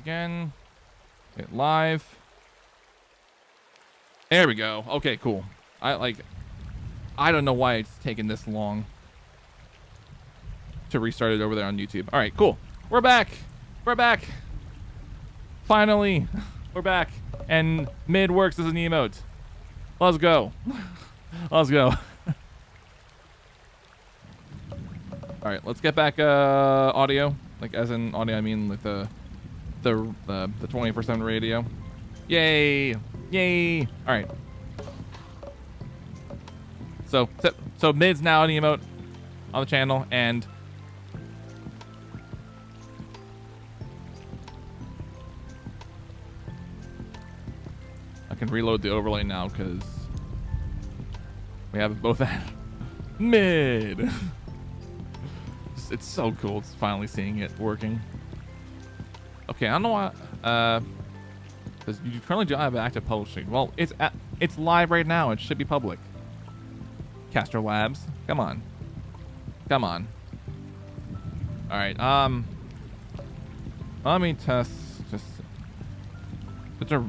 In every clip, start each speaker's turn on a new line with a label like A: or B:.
A: again. Hit live. There we go. Okay, cool. I don't know why it's taken this long to restart it over there on YouTube. All right, cool. We're back. We're back. Finally, we're back. And mid works as an emote. Let's go. Let's go. All right, let's get back audio. Like as in audio, I mean like the 24/7 radio. Yay! Yay! All right. So mid's now an emote on the channel, and I can reload the overlay now because we have both at mid. It's so cool. It's finally seeing it working. Okay, I don't know why. Because you currently don't have active publishing. Well, it's live right now. It should be public. Caster Labs, come on, come on. All right. Let me test. Just to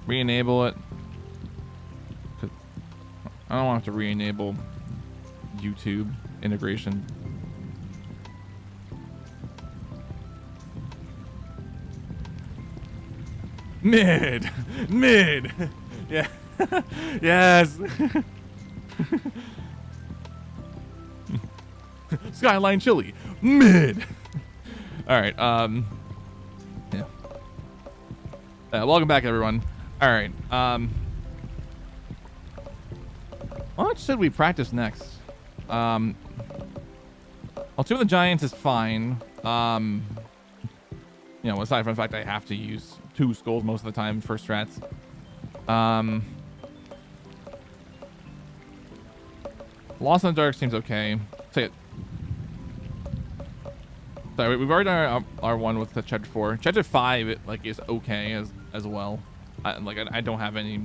A: re-enable it. I don't want to re-enable YouTube integration. Mid. Yeah. Yes. Skyline chili. Mid. All right. Yeah. Welcome back, everyone. All right. What should we practice next? Well, Tomb of the Giants is fine. You know, aside from the fact I have to use 2 skulls most of the time for strats. Lost in the Dark seems okay. Say it. Sorry, we've already done our one with the Chapter 4. Chapter 5, it like is okay as well. I don't have any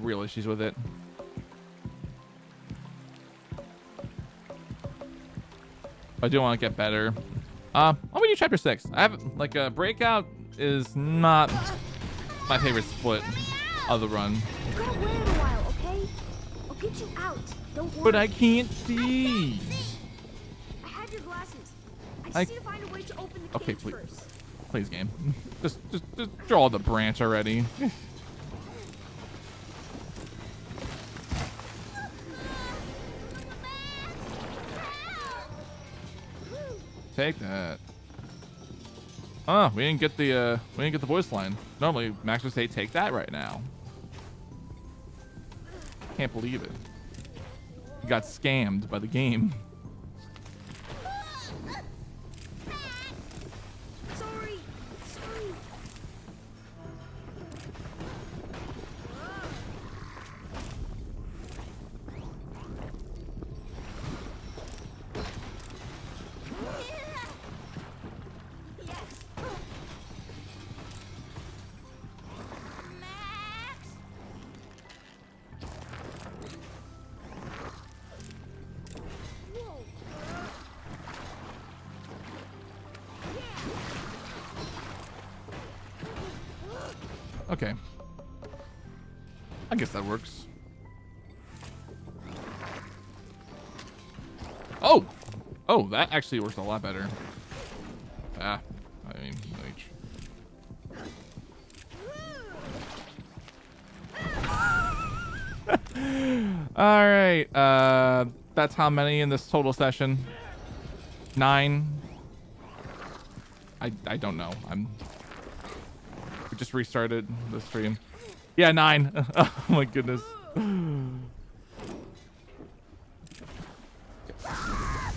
A: real issues with it. I do want to get better. I'm gonna do Chapter 6. I have like a Breakout is not my favorite split of the run.
B: You gotta wait a while, okay? I'll get you out. Don't worry.
A: But I can't see.
B: I have your glasses. I just need to find a way to open the cage first.
A: Please, game. Just draw the branch already. Take that. Oh, we didn't get the voice line. Normally Max would say take that right now. Can't believe it. He got scammed by the game.
B: Sorry.
A: Okay. I guess that works. Oh! Oh, that actually works a lot better. I mean, all right. That's how many in this total session? 9. I don't know. We just restarted the stream. Yeah, 9. Oh my goodness.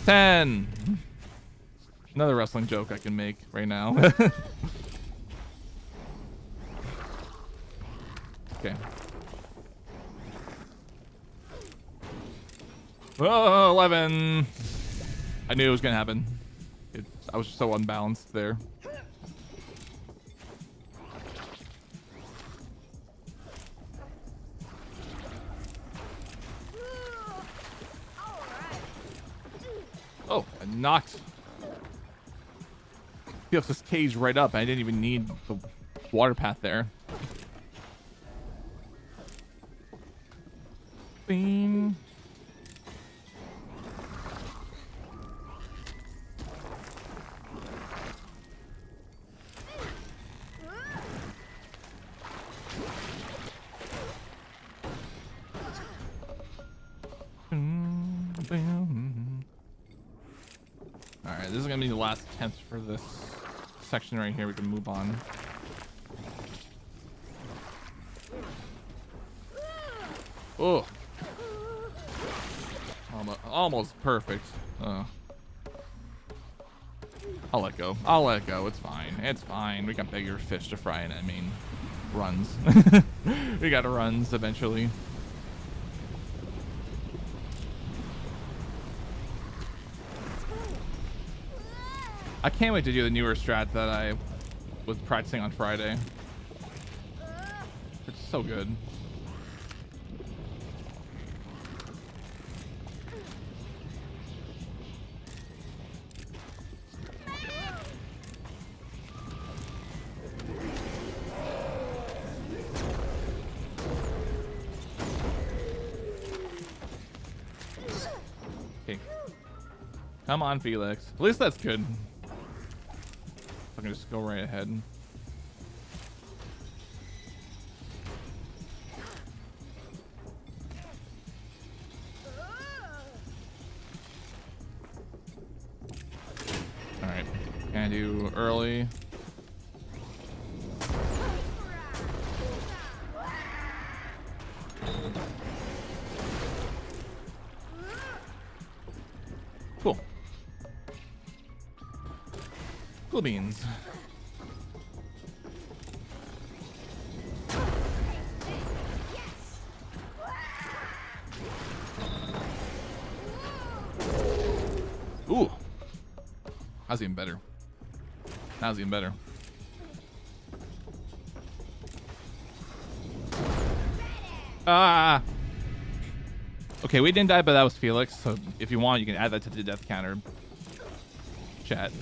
A: 10. Another wrestling joke I can make right now. Okay. Oh, 11. I knew it was gonna happen. I was so unbalanced there. Oh, I knocked this cage right up. I didn't even need water path there. Bing. Alright, this is gonna be the last attempt for this section right here. We can move on. Oh, almost perfect. I'll let go. I'll let go. It's fine. It's fine. We got bigger fish to fry, and I mean, runs. We got runs eventually. I can't wait to do the newer strat that I was practicing on Friday. It's so good. Okay. Come on, Felix. At least that's good. I can just go right ahead. All right, can I do early? Cool. Cool beans. Ooh. That's even better. That was even better. Ah. Okay, we didn't die, but that was Felix. So if you want, you can add that to the death counter. Chat.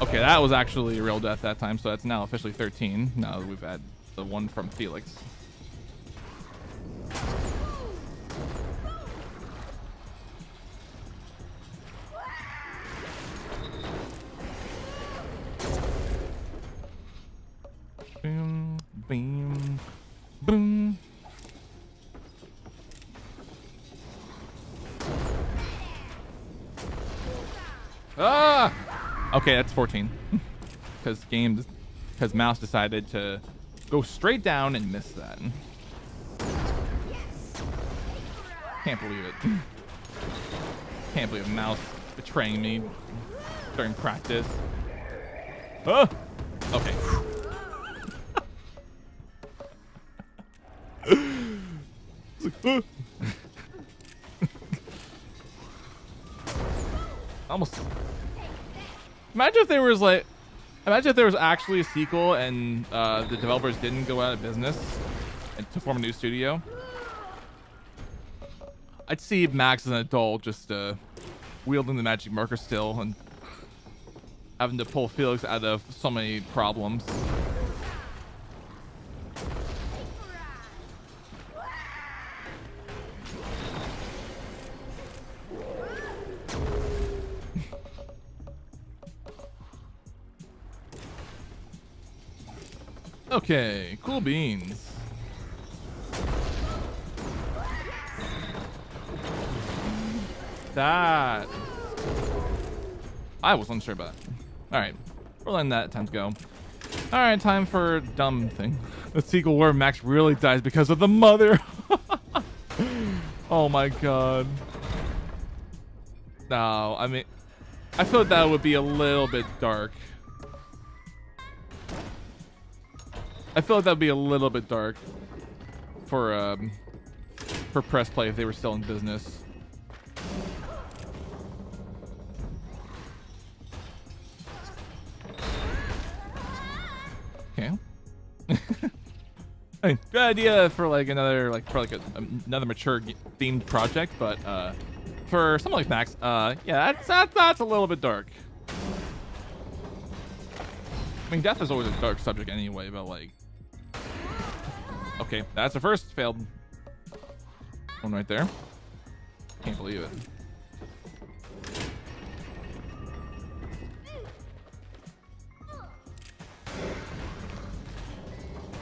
A: Okay, that was actually a real death that time, so that's now officially 13. Now that we've had the one from Felix. Boom, boom, boom. Ah! Okay, that's 14. Because Mouse decided to go straight down and miss that. Can't believe it. Can't believe Mouse betraying me during practice. Oh! Okay. Almost. Imagine if there was actually a sequel and the developers didn't go out of business and to form a new studio. I'd see Max as an adult just wielding the magic marker still and having to pull Felix out of so many problems. Okay, cool beans. That I was unsure about. All right, we're letting that time go. All right, time for dumb thing. The sequel where Max really dies because of the mother. Oh my god. No, I mean, I thought that would be a little bit dark. I feel like that would be a little bit dark for press play if they were still in business. Okay. Hey, good idea for like another another mature themed project, but for something like Max, yeah, that's a little bit dark. I mean, death is always a dark subject anyway, but like, okay, that's the first failed one right there. Can't believe it.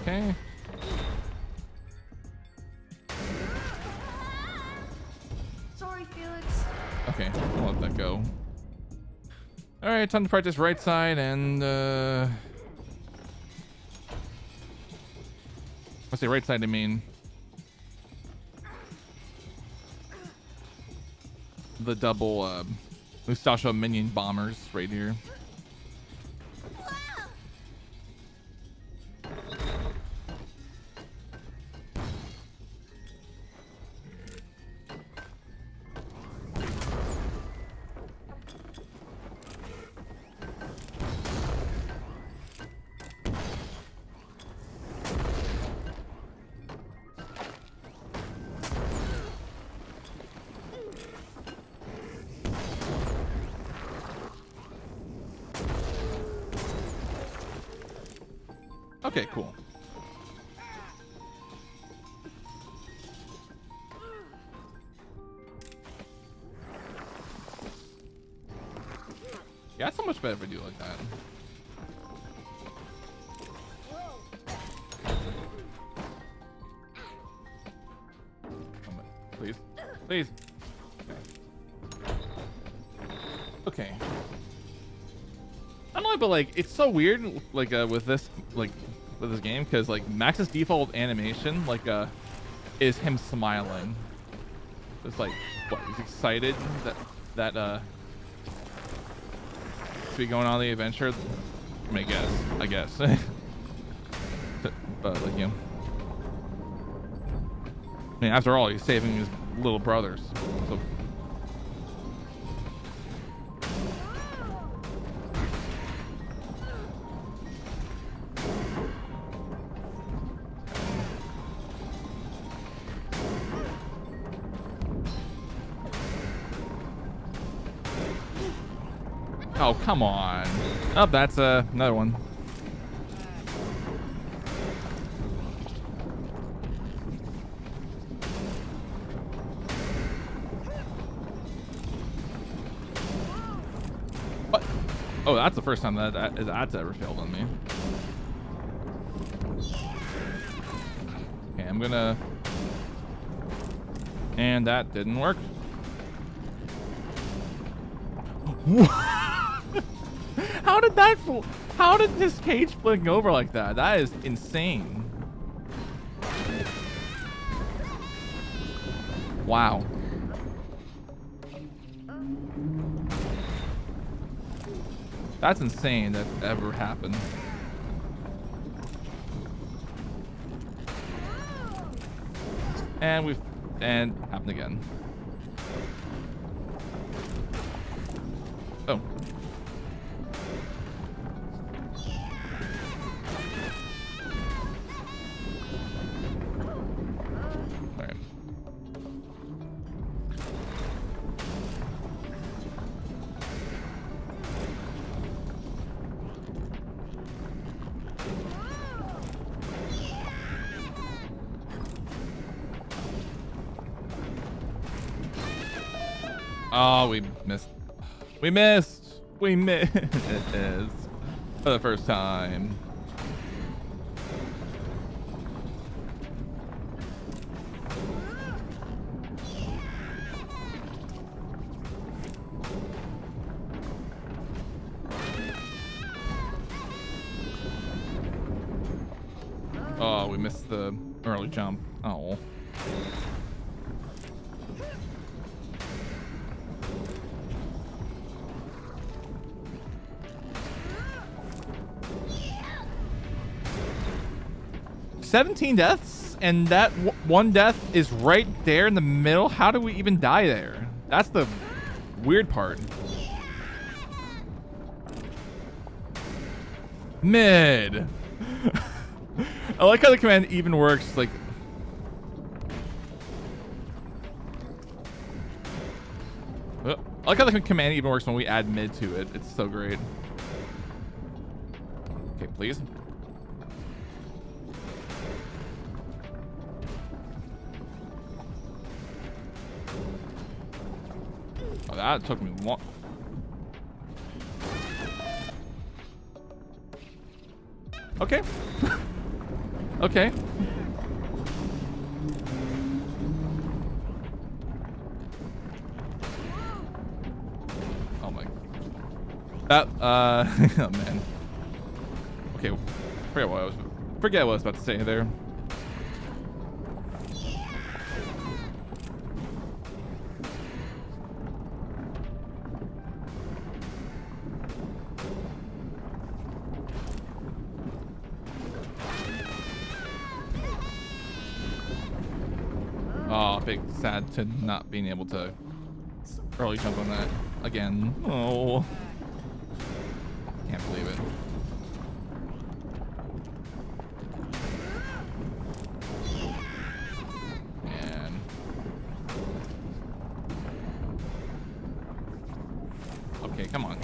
A: Okay.
B: Sorry, Felix.
A: Okay, I'll let that go. All right, time to practice right side and I say right side, I mean the double Mustache minion bombers right here. Okay, cool. Yeah, it's so much better if I do it like that. Please. Please. Okay. I don't know, but like, it's so weird, like, with this game, because like Max's default animation, like, is him smiling. It's like, what? He's excited that to be going on the adventure. I mean, I guess. But like, you know, I mean, after all, he's saving his little brothers. So. Oh, come on. Oh, that's another one. What? Oh, that's the first time that's ever failed on me. Okay, I'm gonna... And that didn't work. How did this cage flick over like that? That is insane. Wow. That's insane that ever happened. And happened again. Oh. Alright. Oh, we missed. We missed. We missed. For the first time. Oh, we missed the early jump. Oh. $17 deaths, and that one death is right there in the middle. How do we even die there? That's the weird part. Mid. I like how the command even works. Like, I like how the command even works when we add mid to it. It's so great. Okay, please. Oh, that took me long. Okay. Okay. Oh my. That oh man. Okay. Forget what I was about to say there. Oh, big sad to not being able to early jump on that again. Oh, can't believe it. And okay, come on.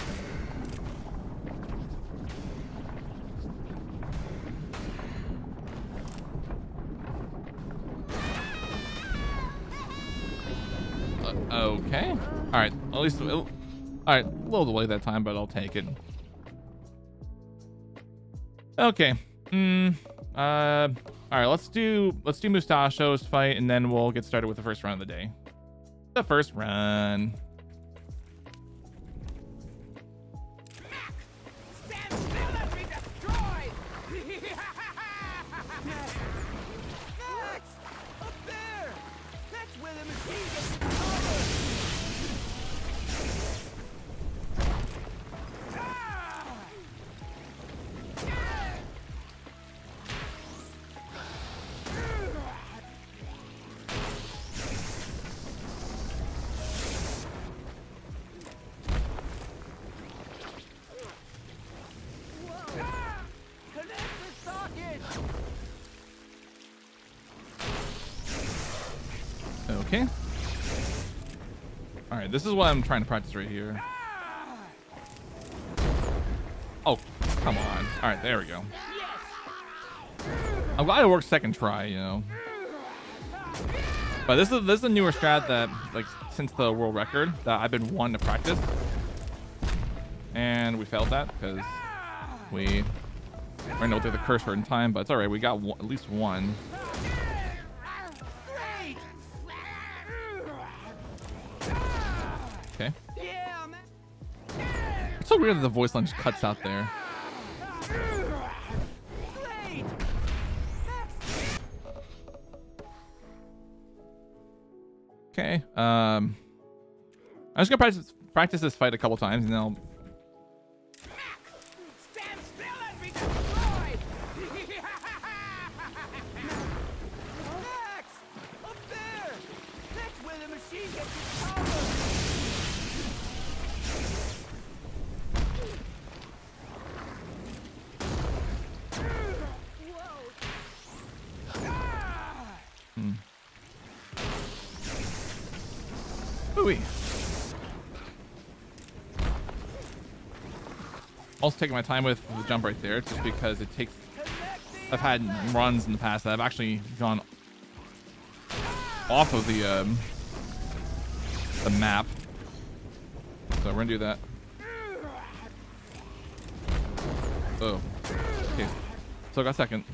A: Okay. All right. At least, all right. A little delay that time, but I'll take it. Okay. All right. Let's do Mustachio's fight, and then we'll get started with the first run of the day. The first run.
C: Stand still and be destroyed! Max! Up there! That's where the machine gets power!
A: Okay. All right. This is what I'm trying to practice right here. Oh, come on. All right. There we go. I'm glad it worked second try, you know. But this is a newer strat that, like, since the world record that I've been wanting to practice, and we failed that because we ran over the curse in time. But it's all right. We got at least one. Okay. It's so weird that the voice line just cuts out there. Okay. I'm just gonna practice this fight a couple times, and then I'll.
C: Stand still and be destroyed! Max! Up there! That's where the machine gets its power!
A: Ooh-wee. Also taking my time with the jump right there, just because it takes. I've had runs in the past that I've actually gone off of the map, so we're gonna do that. Oh, okay. So I got second.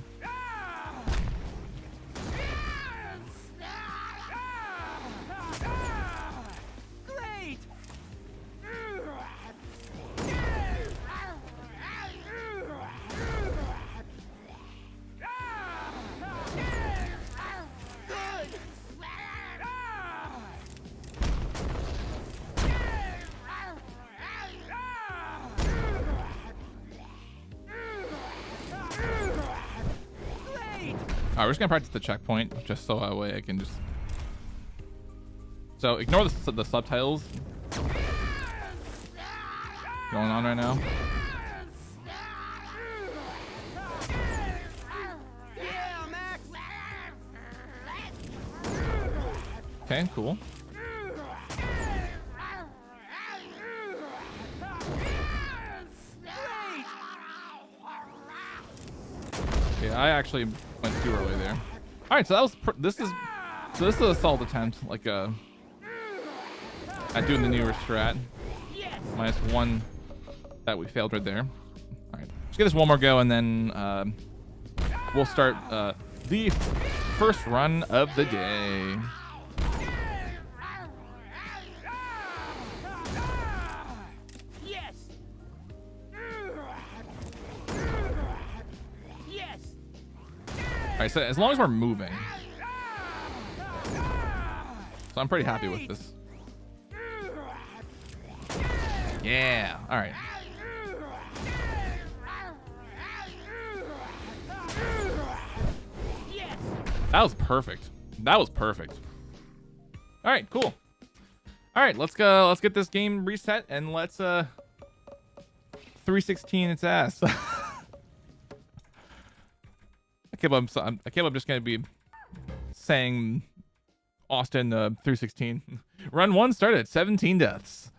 A: Alright, we're just gonna practice the checkpoint, just so that way I can just. So ignore the subtitles going on right now. Okay, cool. Okay, I actually went too early there. All right, so that was this is a solid attempt, like at doing the newer strat. -1 that we failed right there. All right, let's give this one more go, and then we'll start the first run of the day. All right, so as long as we're moving, so I'm pretty happy with this. Yeah. All right. That was perfect. That was perfect. All right, cool. All right, let's go. Let's get this game reset and let's 316 its ass. I can't believe I'm just gonna be saying Austin 316. Run 1 started at 17 deaths.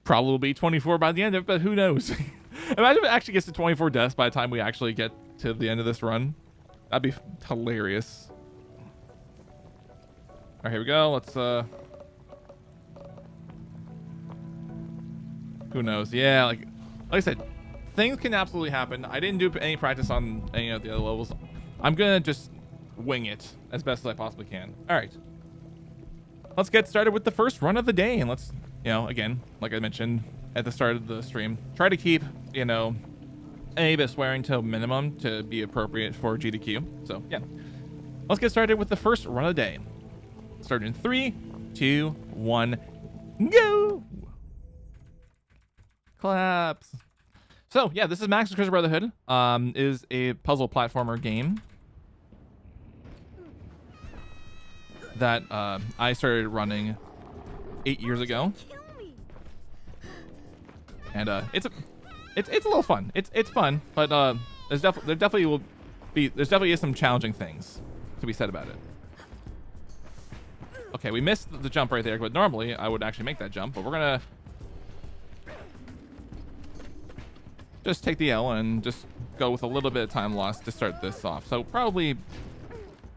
A: Probably will be 24 by the end of it, but who knows? Imagine if it actually gets to 24 deaths by the time we actually get to the end of this run. That'd be hilarious. All right, here we go. Let's who knows? Yeah, like I said, things can absolutely happen. I didn't do any practice on any of the other levels. I'm gonna just wing it as best as I possibly can. All right, let's get started with the first run of the day, and let's, again, like I mentioned at the start of the stream, try to keep, any bit of swearing to a minimum to be appropriate for GDQ. So yeah, let's get started with the first run of the day. Start in 3, 2, 1, go! Claps. So yeah, this is Max's Cruiser Brotherhood. Is a puzzle platformer game that I started running 8 years ago, and it's a little fun. It's fun, but there definitely is some challenging things to be said about it. Okay, we missed the jump right there, but normally I would actually make that jump, but we're gonna just take the L and just go with a little bit of time lost to start this off. So probably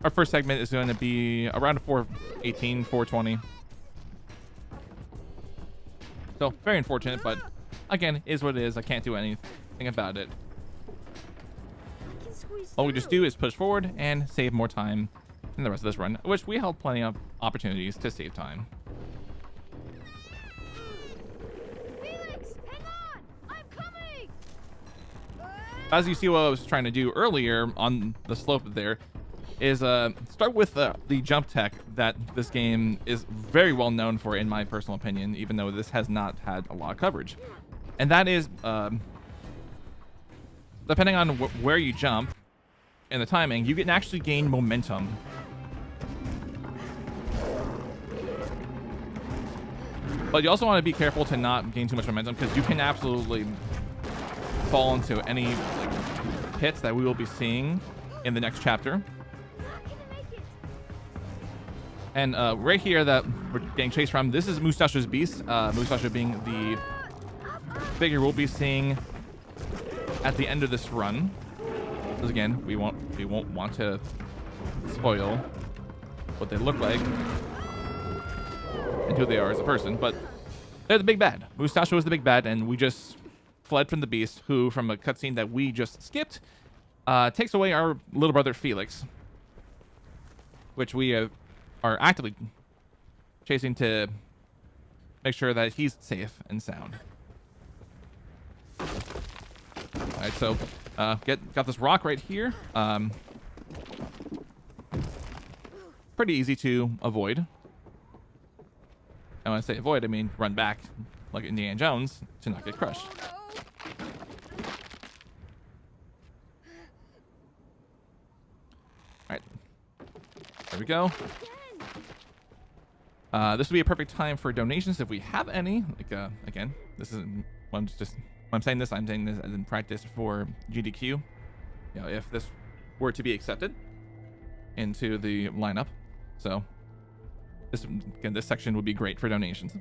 A: our first segment is going to be around 418, 420. So very unfortunate, but again, is what it is. I can't do anything about it. All we just do is push forward and save more time in the rest of this run, which we held plenty of opportunities to save time.
B: Felix, hang on! I'm coming!
A: As you see, what I was trying to do earlier on the slope there is start with the jump tech that this game is very well known for, in my personal opinion, even though this has not had a lot of coverage. And that is, depending on where you jump and the timing, you can actually gain momentum. But you also want to be careful to not gain too much momentum, because you can absolutely fall into any pits that we will be seeing in the next chapter. And right here that we're getting chased from, this is Mustache's Beast. Mustache being the figure we'll be seeing at the end of this run. Because again, we won't want to spoil what they look like and who they are as a person, but they're the big bad. Mustache was the big bad, and we just fled from the Beast, who, from a cutscene that we just skipped, takes away our little brother Felix, which we are actively chasing to make sure that he's safe and sound. All right, so got this rock right here. Pretty easy to avoid. And when I say avoid, I mean run back like Indiana Jones to not get crushed. All right, there we go. This would be a perfect time for donations if we have any. Like again, this isn't when I'm saying this as in practice for GDQ. You know, if this were to be accepted into the lineup. So This section would be great for donations.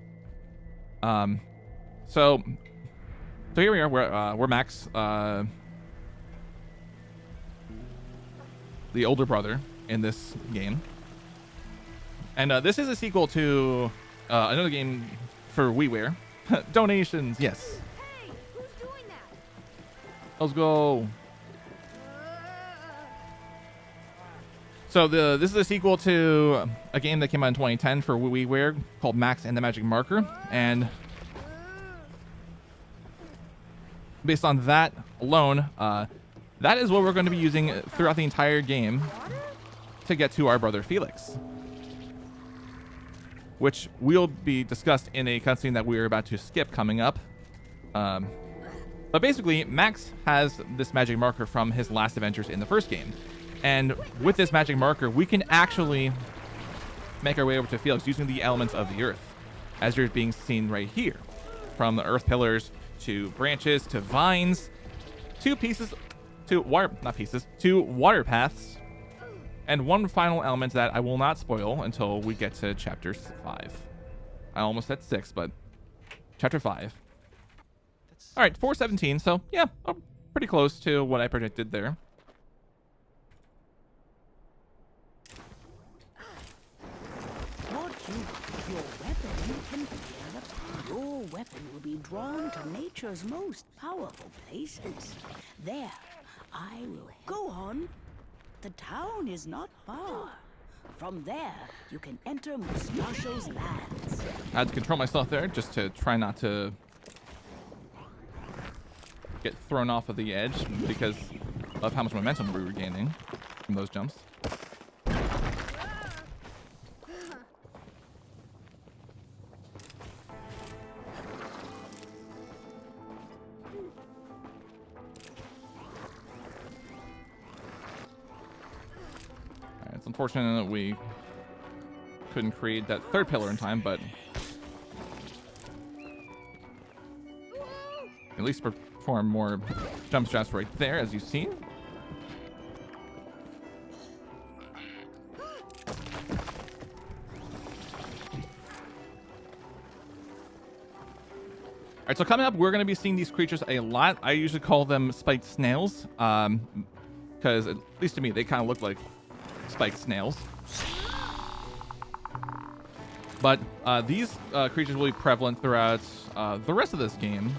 A: So here we are. We're Max, the older brother in this game, and this is a sequel to another game for WiiWare. Donations, yes.
B: Hey, who's doing that?
A: Let's go. So this is a sequel to a game that came out in 2010 for WiiWare called Max and the Magic Marker, and based on that alone, that is what we're going to be using throughout the entire game to get to our brother Felix, which will be discussed in a cutscene that we are about to skip coming up. But basically, Max has this magic marker from his last adventures in the first game. And with this magic marker, we can actually make our way over to Felix using the elements of the earth, as you're being seen right here. From the earth pillars to branches to vines to water paths, and one final element that I will not spoil until we get to chapter 5. I almost said 6, but chapter 5. All right, 417. So yeah, I'm pretty close to what I predicted there.
D: Your weapon can tear apart. Your weapon will be drawn to nature's most powerful places. There, I will go on. The town is not far. From there, you can enter Mustachio's lands.
A: I had to control myself there just to try not to get thrown off of the edge because of how much momentum we were gaining from those jumps. It's unfortunate that we couldn't create that third pillar in time, but at least perform more jump shots right there, as you've seen. All right, so coming up, we're going to be seeing these creatures a lot. I usually call them spiked snails, because at least to me, they kind of look like spiked snails. But these creatures will be prevalent throughout the rest of this game,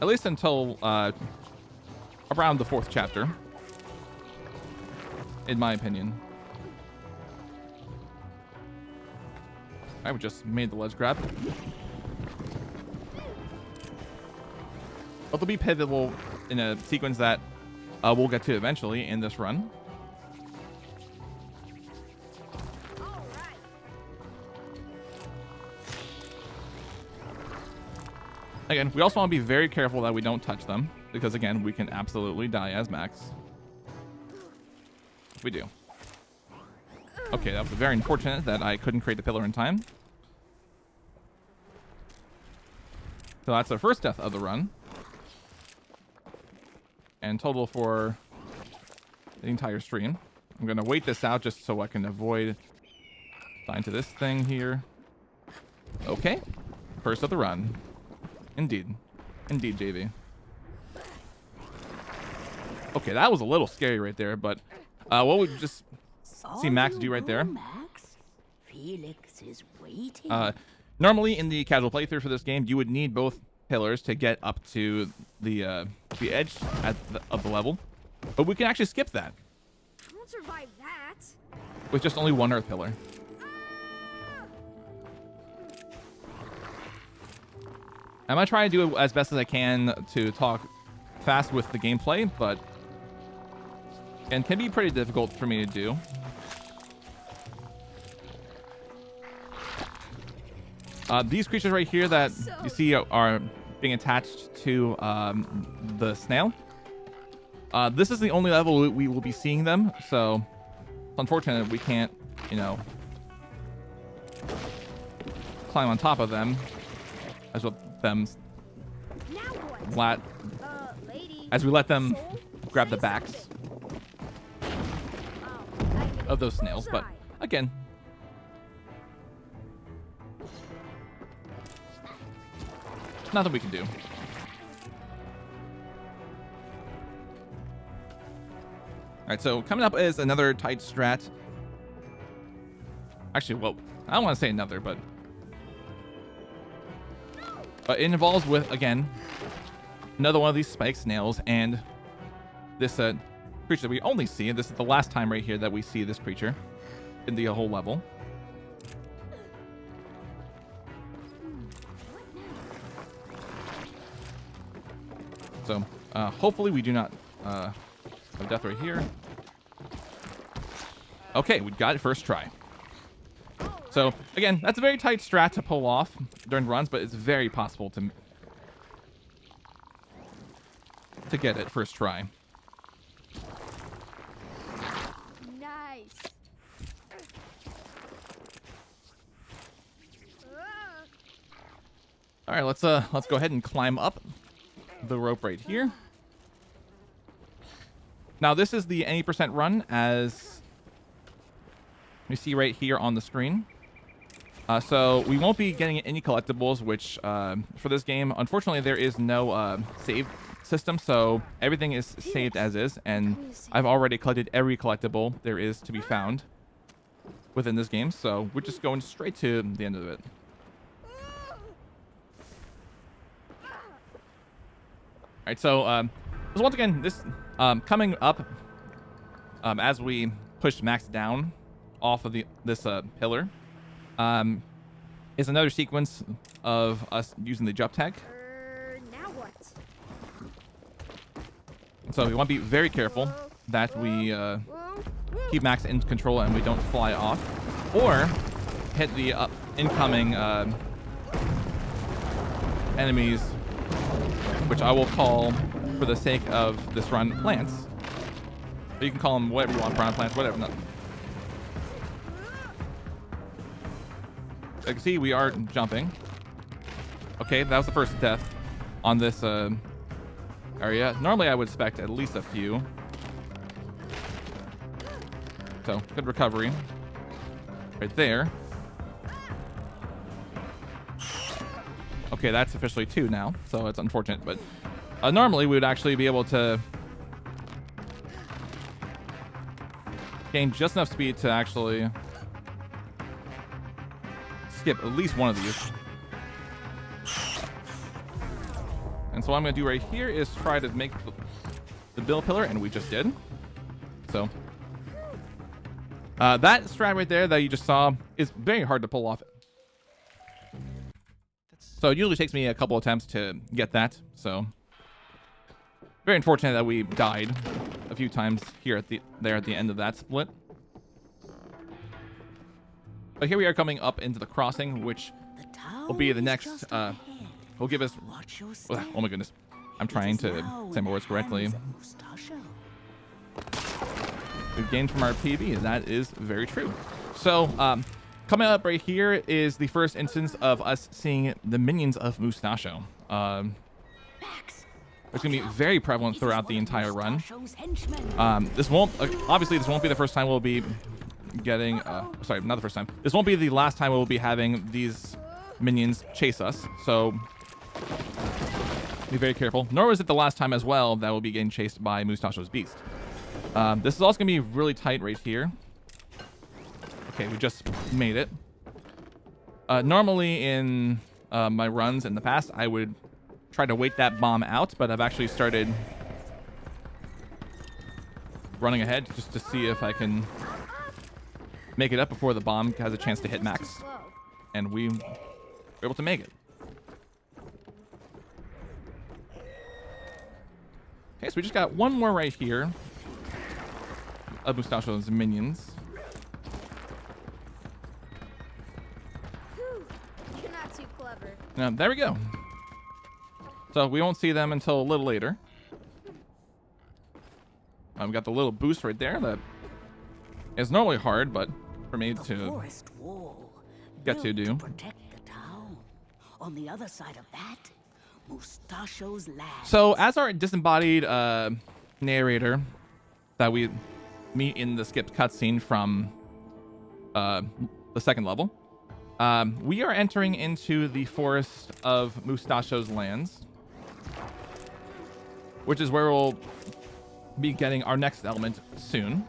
A: at least until around the 4th chapter, in my opinion. I just made the ledge grab. But they'll be pivotal in a sequence that we'll get to eventually in this run. Again, we also want to be very careful that we don't touch them, because again, we can absolutely die as Max. If we do. Okay, that was very unfortunate that I couldn't create the pillar in time. So that's our first death of the run. And total for the entire stream. I'm going to wait this out just so I can avoid dying to this thing here. Okay. First of the run. Indeed. Indeed, JV. Okay, that was a little scary right there, but what we just see Max do right there.
D: Max? Felix is waiting.
A: Normally in the casual playthrough for this game, you would need both pillars to get up to the edge of the level, but we can actually skip that.
B: I won't survive that.
A: With just only one earth pillar. I'm gonna try and do it as best as I can to talk fast with the gameplay, but it can be pretty difficult for me to do. These creatures right here that you see are being attached to the snail. This is the only level we will be seeing them, so it's unfortunate we can't, you know, climb on top of them as we let them grab the backs. of those snails. But again, nothing we can do. All right, so coming up is another tight strat. Actually, well, I don't want to say another, but it involves with, again, another one of these spike snails and this creature that we only see. And this is the last time right here that we see this creature in the whole level. So hopefully we do not have death right here. Okay, we got it first try. So again, that's a very tight strat to pull off during runs, but it's very possible to get it first try.
B: Nice.
A: All right, let's go ahead and climb up the rope right here. Now this is the any % run, as you see right here on the screen. So we won't be getting any collectibles, which for this game, unfortunately, there is no save system, so everything is saved as is, and I've already collected every collectible there is to be found within this game, so we're just going straight to the end of it. All right, so once again, this coming up as we push Max down off of this pillar is another sequence of us using the jump tag.
B: Now what?
A: So we want to be very careful that we keep Max in control and we don't fly off or hit the incoming enemies, which I will call, for the sake of this run, plants. But you can call them whatever you want, brown plants, whatever. No. You can see we are jumping. Okay, that was the first death on this area. Normally I would expect at least a few. So, good recovery. Right there. Okay, that's officially 2 now, so it's unfortunate, but normally we would actually be able to gain just enough speed to actually skip at least one of these. And so what I'm going to do right here is try to make the bill pillar, and we just did. So that strat right there that you just saw is very hard to pull off. So it usually takes me a couple attempts to get that. So very unfortunate that we died a few times here at the end of that split. But here we are coming up into the crossing, which will be the next. Will give us. Oh my goodness, I'm trying to say my words correctly. We've gained from our PB, and that is very true. So coming up right here is the first instance of us seeing the minions of Mustachio. It's going to be very prevalent throughout the entire run. This won't be the first time we'll be getting. Sorry, not the first time. This won't be the last time we'll be having these minions chase us. So be very careful. Nor is it the last time as well that we'll be getting chased by Mustachio's beast. This is also going to be really tight right here. Okay, we just made it. Normally in my runs in the past, I would try to wait that bomb out, but I've actually started running ahead just to see if I can make it up before the bomb has a chance to hit Max. And we were able to make it. Okay, so we just got one more right here of Mustachio's minions.
B: You're not too clever.
A: There we go. So we won't see them until a little later. We got the little boost right there that is normally hard, but for me to get to do.
D: Protect the town. On the other side of that, Mustachio's land.
A: So as our disembodied narrator that we meet in the skipped cutscene from the second level. We are entering into the forest of Mustachio's lands, which is where we'll be getting our next element soon,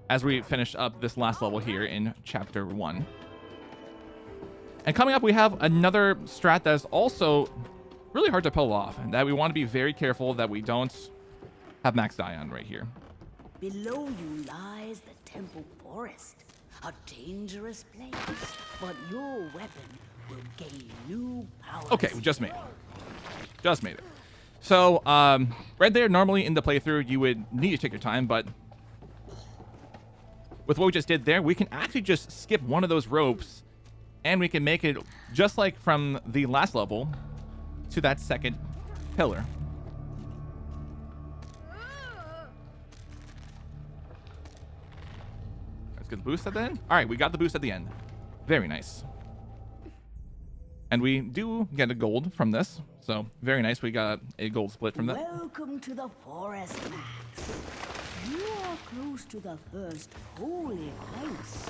A: as we finish up this last level here in chapter 1. And coming up, we have another strat that is also really hard to pull off, and that we want to be very careful that we don't have max die on right here.
D: Below you lies the temple forest, a dangerous place, but your weapon will gain new powers.
A: Okay, we just made it. So, right there, normally in the playthrough, you would need to take your time, but with what we just did there, we can actually just skip one of those ropes, and we can make it just like from the last level to that second pillar. Let's get the boost at the end. All right, we got the boost at the end. Very nice. And we do get a gold from this, so very nice. We got a gold split from that.
D: Welcome to the forest, Max. You are close to the first holy place.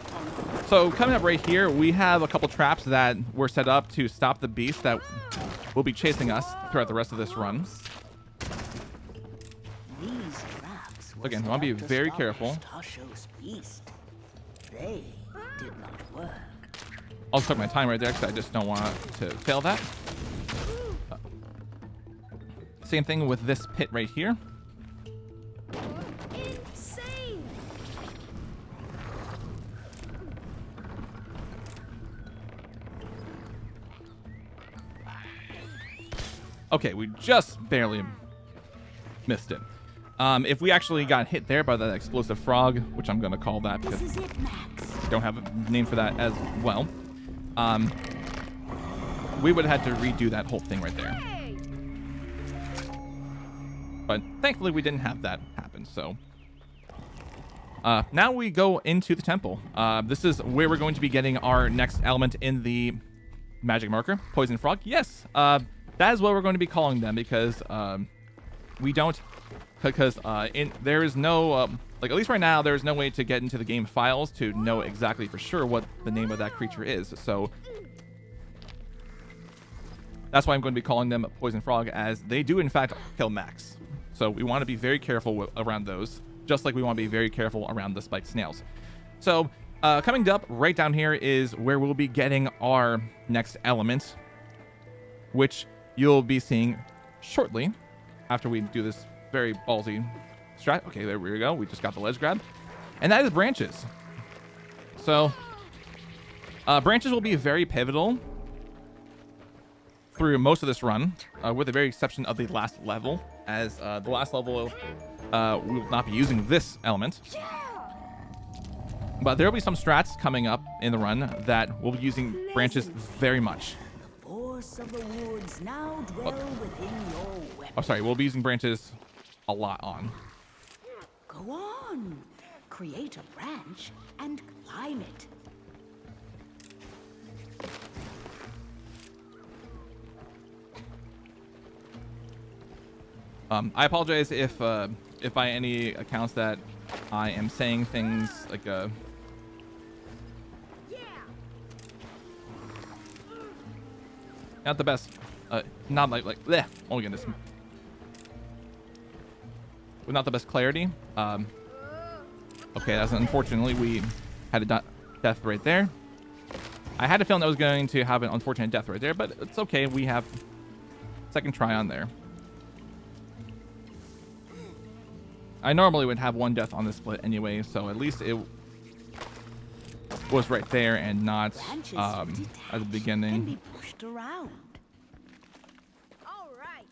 A: So coming up right here, we have a couple traps that were set up to stop the beast that will be chasing us throughout the rest of this run.
D: These traps
A: Again, we want to be very careful.
D: Beast. They did not work.
A: I'll took my time right there because I just don't want to fail that. Same thing with this pit right here.
B: Insane.
A: Okay, we just barely missed it. If we actually got hit there by that explosive frog, which I'm going to call that because
D: This is it, Max.
A: I don't have a name for that as well, we would have had to redo that whole thing right there.
B: Hey.
A: But thankfully we didn't have that happen, so now we go into the temple. This is where we're going to be getting our next element in the magic marker, poison frog. Yes, that is what we're going to be calling them because there is no like, at least right now, there is no way to get into the game files to know exactly for sure what the name of that creature is. So that's why I'm going to be calling them poison frog, as they do in fact kill Max. So we want to be very careful around those, just like we want to be very careful around the spiked snails. So coming up right down here is where we'll be getting our next element, which you'll be seeing shortly after we do this very ballsy strat. Okay, there we go. We just got the ledge grab. And that is branches. So branches will be very pivotal through most of this run, with the very exception of the last level, as the last level we will not be using this element. But there will be some strats coming up in the run that will be using branches very much.
D: The force of the woods now dwell within your weapon.
A: Oh, sorry, we'll be using branches a lot on.
D: Go on. Create a branch and climb it.
A: I apologize if by any accounts that I am saying things like not the best, not like bleh, oh my goodness, with not the best clarity. Okay, that's unfortunately we had a death right there. I had a feeling that was going to have an unfortunate death right there, but it's okay. We have second try on there. I normally would have one death on this split anyway, so at least it was right there and not at the beginning.
D: Can be pushed around.
B: All right.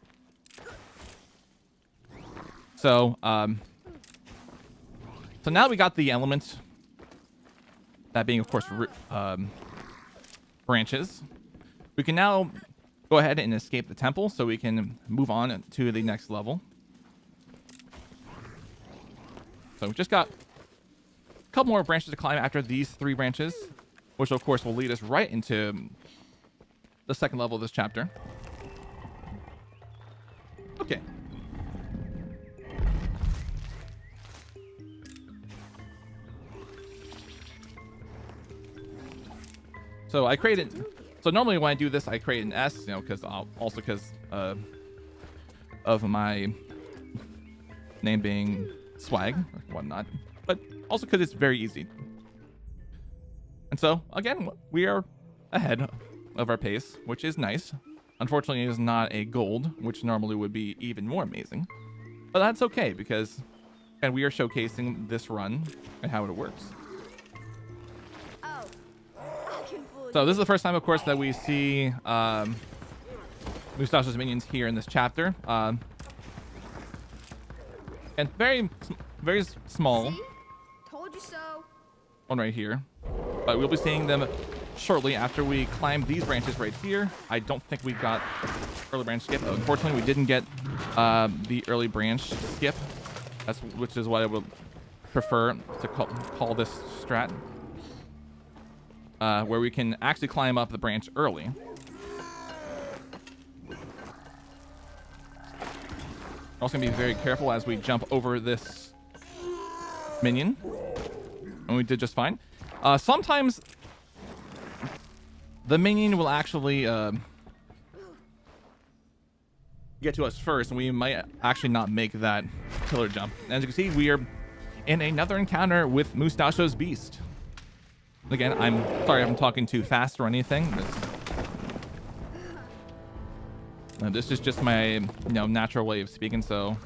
A: So so now we got the elements, that being of course branches. We can now go ahead and escape the temple so we can move on to the next level. So we just got a couple more branches to climb after these 3 branches, which of course will lead us right into the second level of this chapter. Okay. So I created. So normally when I do this, I create an S, you know, because of my name being Swag or whatnot, but also because it's very easy. And so again, we are ahead of our pace, which is nice. Unfortunately, it is not a gold, which normally would be even more amazing. But that's okay because, and we are showcasing this run and how it works.
B: Oh, I can fool
A: So
B: you.
A: this is the first time, of course, that we see Mustachio's minions here in this chapter. And very small
B: See? Told you so.
A: one right here. But we'll be seeing them shortly after we climb these branches right here. I don't think we got early branch skip. Unfortunately, we didn't get the early branch skip. Which is what I would prefer to call this strat. Where we can actually climb up the branch early. We're also going to be very careful as we jump over this minion. And we did just fine. Sometimes the minion will actually get to us first, and we might actually not make that killer jump. And as you can see, we are in another encounter with Mustachio's beast. Again, I'm sorry if I'm talking too fast or anything. This is just my natural way of speaking, so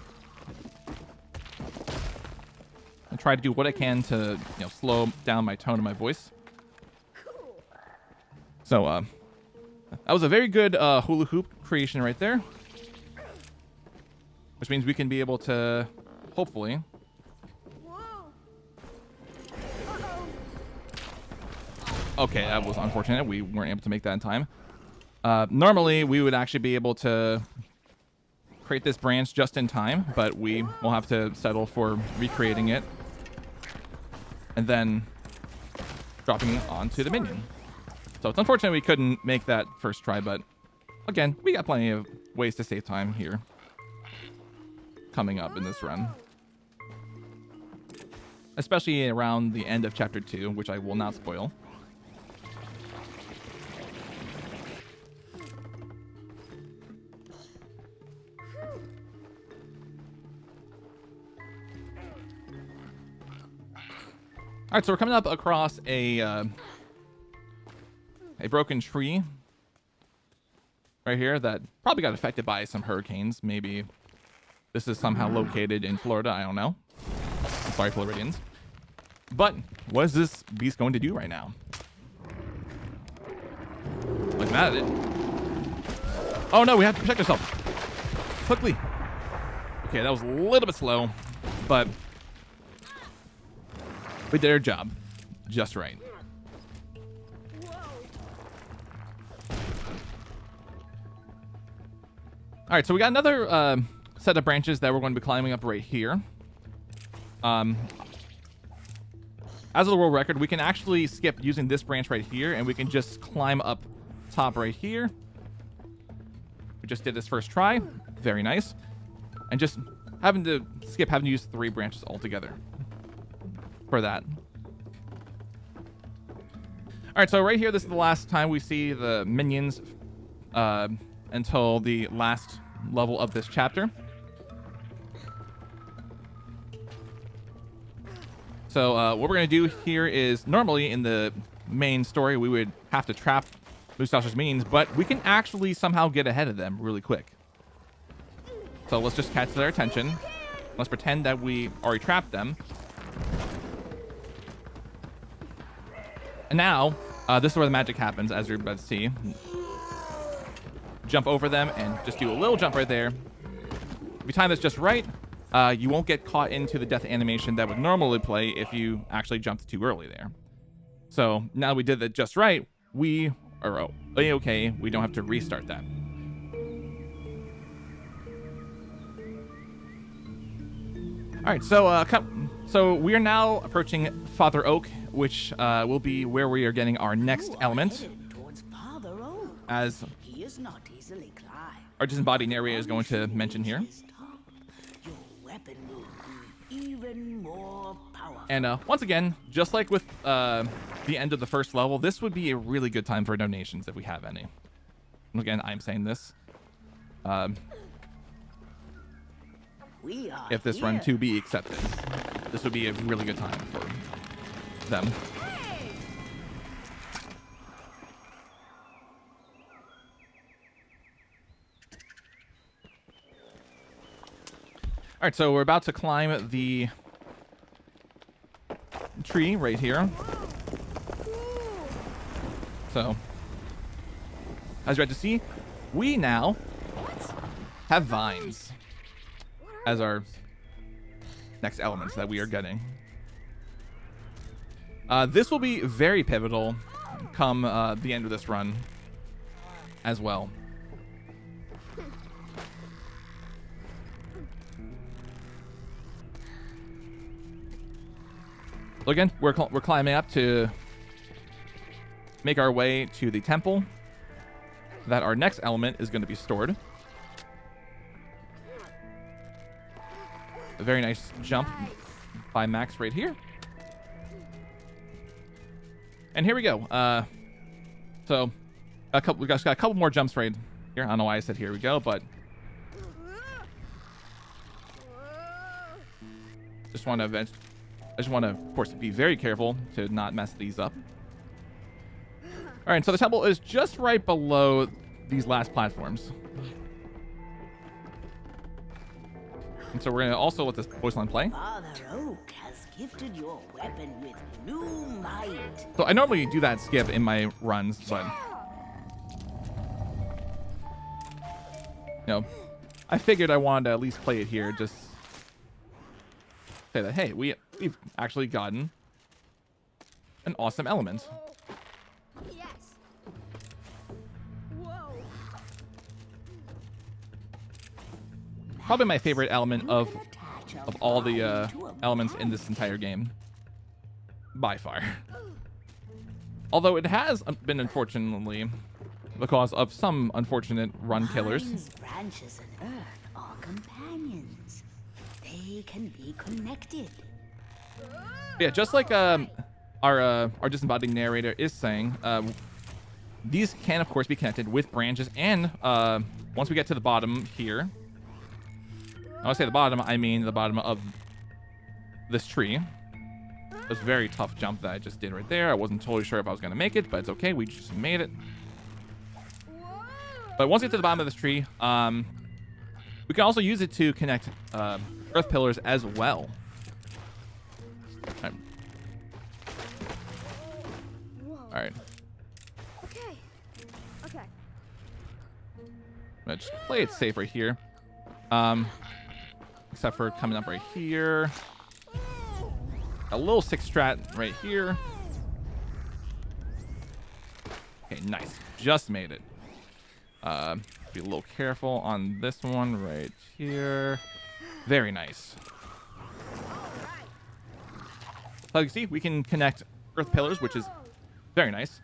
A: I try to do what I can to slow down my tone of my voice. So that was a very good hula hoop creation right there, which means we can be able to hopefully okay, that was unfortunate. We weren't able to make that in time. Normally, we would actually be able to create this branch just in time, but we will have to settle for recreating it and then dropping it onto the minion. So it's unfortunate we couldn't make that first try, but again, we got plenty of ways to save time here coming up in this run. Especially around the end of Chapter 2, which I will not spoil. All right, so we're coming up across a broken tree right here that probably got affected by some hurricanes. Maybe this is somehow located in Florida. I don't know. I'm sorry, Floridians. But what is this beast going to do right now? Looking at it. Oh no, we have to protect ourselves. Quickly. Okay, that was a little bit slow, but we did our job just right. All right, so we got another set of branches that we're going to be climbing up right here. As of the world record, we can actually skip using this branch right here, and we can just climb up top right here. We just did this first try. Very nice. And just having to use 3 branches altogether for that. All right, so right here, this is the last time we see the minions until the last level of this chapter. So what we're going to do here is, normally in the main story, we would have to trap Mustachio's minions, but we can actually somehow get ahead of them really quick. So let's just catch their attention. Let's pretend that we already trapped them. And now, this is where the magic happens, as you're about to see. Jump over them and just do a little jump right there. If you time this just right, you won't get caught into the death animation that would normally play if you actually jumped too early there. So now we did that just right, we are okay. We don't have to restart that. All right, so we are now approaching Father Oak, which will be where we are getting our next element. As
D: he is not easily climbed.
A: Our disembodied narrator is going to mention here.
D: Your weapon will be even more powerful.
A: And once again, just like with the end of the first level, this would be a really good time for donations if we have any. And again, I'm saying this. If this run to be accepted, this would be a really good time for them. All right, so we're about to climb the tree right here. So, as you're about to see, we now have vines as our next elements that we are getting. This will be very pivotal come the end of this run as well. So again, we're climbing up to make our way to the temple that our next element is going to be stored. A very nice jump by Max right here. And here we go. So we got a couple more jumps right here. I don't know why I said here we go, but I just want to, of course, be very careful to not mess these up. All right, so the temple is just right below these last platforms. And so we're going to also let this voice line play.
D: Father Oak has gifted your weapon with new might.
A: So I normally do that skip in my runs, but you know, I figured I wanted to at least play it here, just say that, hey, we've actually gotten an awesome element.
B: Yes. Whoa.
A: Probably my favorite element of all the elements in this entire game, by far. Although it has been, unfortunately, the cause of some unfortunate run killers.
D: Vines, branches, and earth are companions. They can be connected.
A: Yeah, just like our disembodied narrator is saying, these can of course be connected with branches, and once we get to the bottom here, when I say the bottom, I mean the bottom of this tree. It was a very tough jump that I just did right there. I wasn't totally sure if I was going to make it, but it's okay. We just made it. But once we get to the bottom of this tree, we can also use it to connect earth pillars as well. All right.
B: Okay. Okay.
A: I'm gonna just play it safe right here. Except for coming up right here. A little 6 strat right here. Okay, nice. Just made it. Be a little careful on this one right here. Very nice. So you can see, we can connect earth pillars, which is very nice.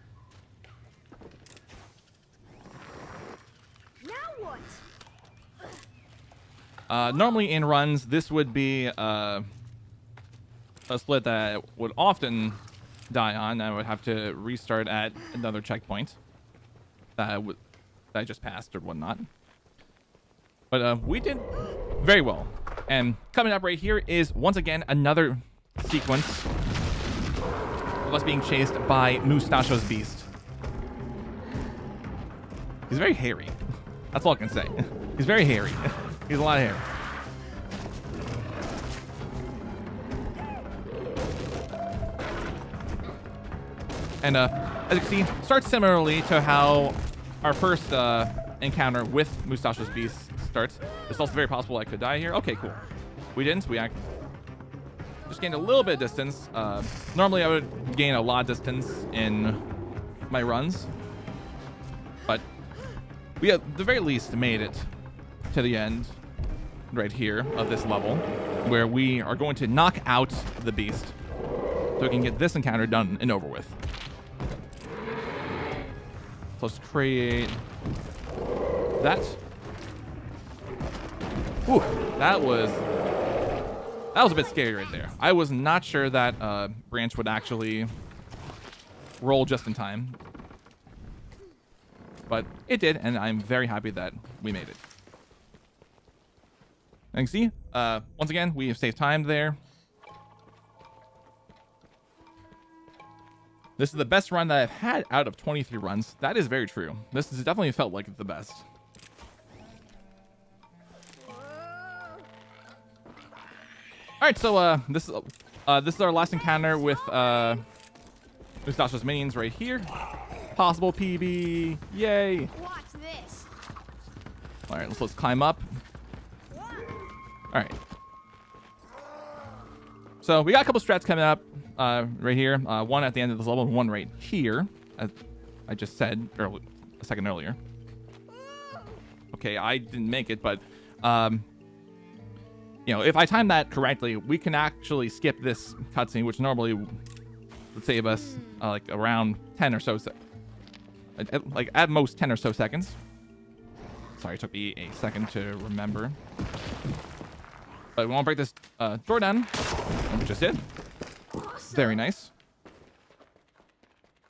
B: Now what?
A: Normally in runs, this would be a split that I would often die on. I would have to restart at another checkpoint that I just passed or whatnot. But we did very well. And coming up right here is, once again, another sequence of us being chased by Mustachio's beast. He's very hairy. That's all I can say. He's very hairy. He's a lot of hair. And as you can see, starts similarly to how our first encounter with Mustachio's beast starts. It's also very possible I could die here. Okay, cool. We didn't. We just gained a little bit of distance. Normally I would gain a lot of distance in my runs, but we at the very least made it to the end right here of this level, where we are going to knock out the beast so we can get this encounter done and over with. So let's create that. Ooh, that was That was a bit scary right there. I was not sure that branch would actually roll just in time. But it did, and I'm very happy that we made it. And you can see, once again, we have saved time there. This is the best run that I've had out of 23 runs. That is very true. This has definitely felt like the best. All right, so this is our last encounter with Mustacho's minions right here. Possible PB, yay!
B: Watch this.
A: All right, let's climb up. All right. So we got a couple strats coming up right here. One at the end of this level, and one right here, as I just said a second earlier. Okay, I didn't make it, but you know, if I time that correctly, we can actually skip this cutscene, which normally would save us like around 10 or so, like at most 10 or so seconds. Sorry, it took me a second to remember. But we won't break this door down, and we just did. Very nice.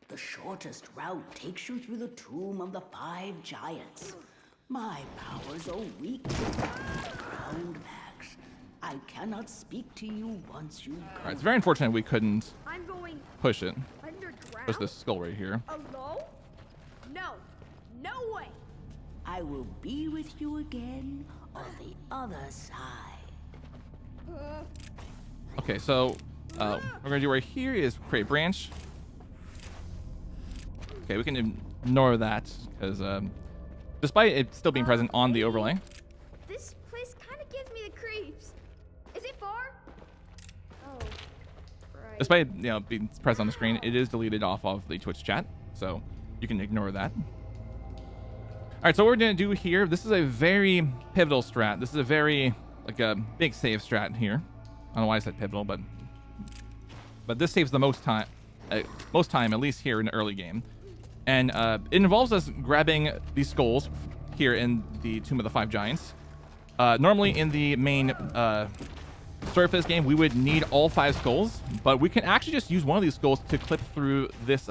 D: The shortest route takes you through the tomb of the 5 giants. My powers are weak to ground max. I cannot speak to you once you go.
A: All right, it's very unfortunate we couldn't
B: I'm going
A: push it.
B: underground.
A: Push this skull right here.
B: Alone? No. No way.
D: I will be with you again on the other side.
A: Okay, so what we're gonna do right here is create branch. Okay, we can ignore that because despite it still being present on the overlay.
B: This place kind of gives me the creeps. Is it far? Oh, right.
A: Despite being present on the screen, it is deleted off of the Twitch chat, so you can ignore that. All right, so what we're gonna do here, this is a very pivotal strat. This is a very like a big save strat here. I don't know why I said pivotal, but this saves the most time, at least here in the early game. And it involves us grabbing these skulls here in the Tomb of the 5 Giants. Normally in the main story for this game, we would need all 5 skulls, but we can actually just use one of these skulls to clip through this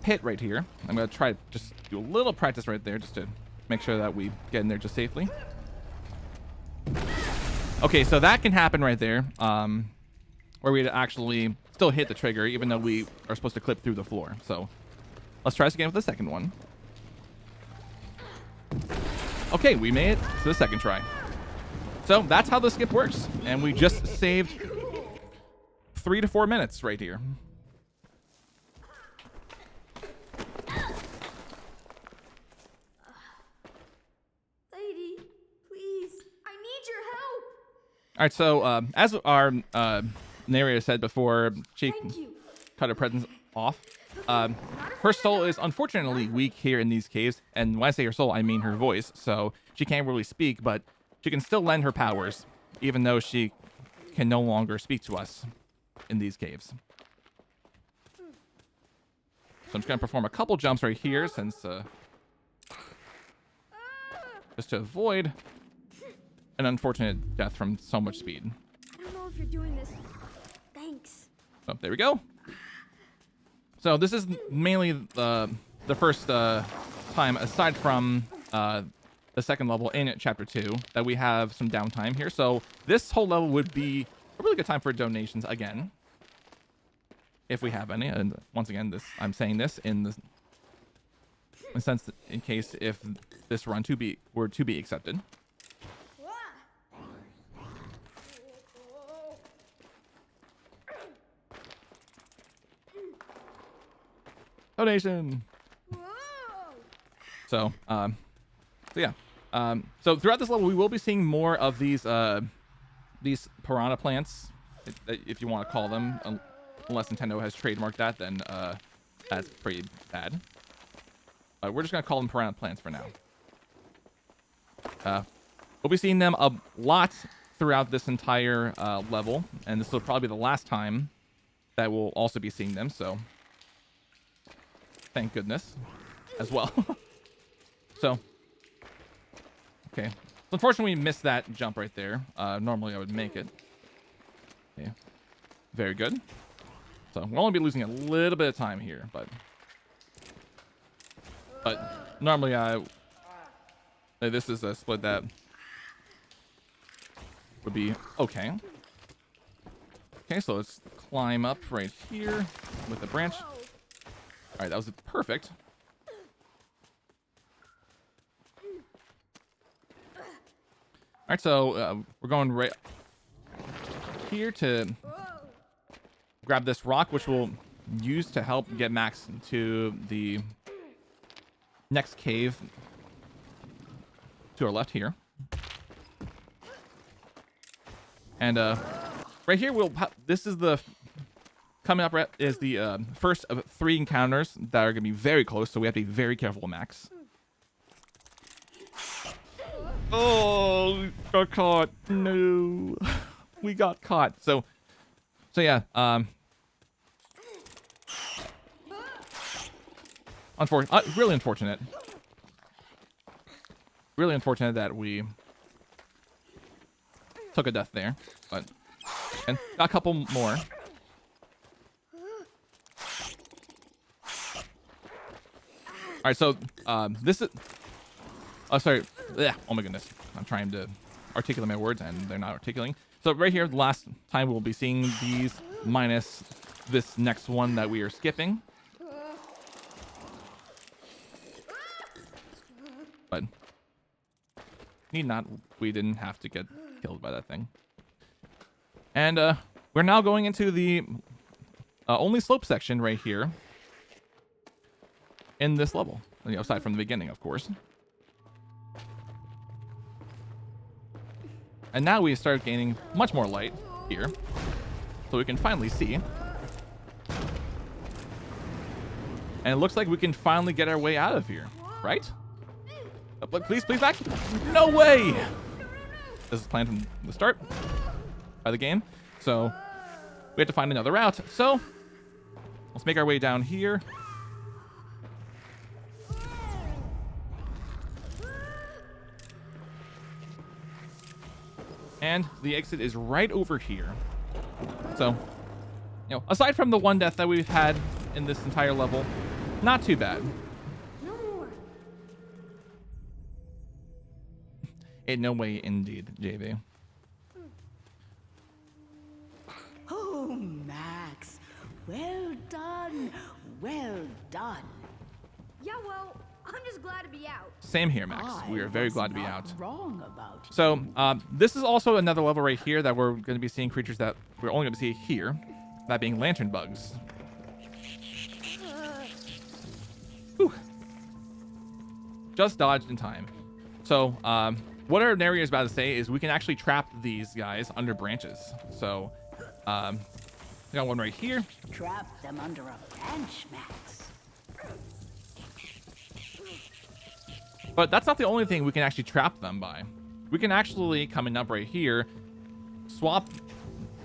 A: pit right here. I'm going to try to just do a little practice right there just to make sure that we get in there just safely. Okay, so that can happen right there, where we'd actually still hit the trigger even though we are supposed to clip through the floor. So let's try this again with the second one. Okay, we made it to the second try. So that's how the skip works, and we just saved 3 to 4 minutes right here.
B: Lady, please, I need your help.
A: All right, so as our narrator said before, she
B: Thank you.
A: cut her presence off. Her soul is unfortunately weak here in these caves, and when I say her soul, I mean her voice. So she can't really speak, but she can still lend her powers, even though she can no longer speak to us in these caves. So I'm just gonna perform a couple jumps right here, since just to avoid an unfortunate death from so much speed.
B: I don't know if you're doing this. Thanks.
A: Oh, there we go. So this is mainly the first time, aside from the second level in Chapter 2, that we have some downtime here. So this whole level would be a really good time for donations again, if we have any. And once again, I'm saying this in the sense that in case if this run were to be accepted. Donation. So yeah. So throughout this level, we will be seeing more of these piranha plants, if you want to call them. Unless Nintendo has trademarked that, then that's pretty bad. We're just gonna call them piranha plants for now. We'll be seeing them a lot throughout this entire level, and this will probably be the last time that we'll also be seeing them. So thank goodness as well. So okay, unfortunately, we missed that jump right there. Normally, I would make it. Okay. Very good. So we'll only be losing a little bit of time here, but normally this is a split that would be okay. Okay, so let's climb up right here with the branch. All right, that was perfect. All right, so we're going right here to grab this rock, which we'll use to help get Max to the next cave to our left here. And right here, this is the coming up is the first of 3 encounters that are gonna be very close, so we have to be very careful, Max. Oh, we got caught. No, we got caught. So yeah. Really unfortunate. Really unfortunate that we took a death there, and got a couple more. All right, so this is. Oh, sorry. Yeah. Oh my goodness. I'm trying to articulate my words and they're not articulating. So right here, the last time we'll be seeing these minus this next one that we are skipping. But need not. We didn't have to get killed by that thing. And we're now going into the only slope section right here in this level. You know, aside from the beginning, of course. And now we start gaining much more light here, so we can finally see. And it looks like we can finally get our way out of here, right? But please back. No way! This is planned from the start by the game, so we have to find another route. So let's make our way down here. And the exit is right over here. So, you know, aside from the one death that we've had in this entire level, not too bad.
B: No more.
A: In no way, indeed, JV.
D: Oh, Max. Well done. Well done.
B: Yeah, well, I'm just glad to be out.
A: Same here, Max. We are very glad to be out.
D: Wrong about you.
A: So, this is also another level right here that we're going to be seeing creatures that we're only going to see here. That being lantern bugs. Whew. Just dodged in time. So, what our narrator is about to say is we can actually trap these guys under branches. So, we got one right here.
D: Trap them under a branch, Max.
A: But that's not the only thing we can actually trap them by. We can actually, coming up right here, swap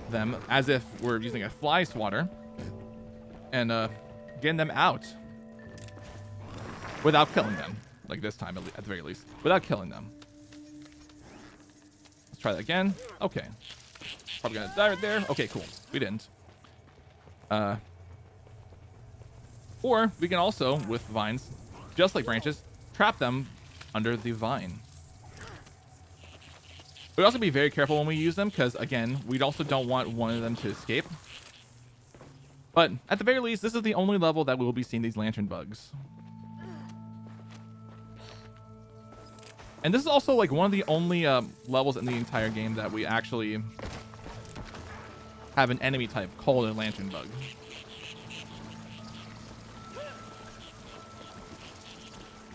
A: them as if we're using a fly swatter and getting them out without killing them. Like this time, at the very least. Without killing them. Let's try that again. Okay. Probably gonna die right there. Okay, cool. We didn't. Or we can also, with vines, just like branches, trap them under the vine. We'd also be very careful when we use them because, again, we also don't want one of them to escape. But at the very least, this is the only level that we will be seeing these lantern bugs. And this is also like one of the only levels in the entire game that we actually have an enemy type called a lantern bug.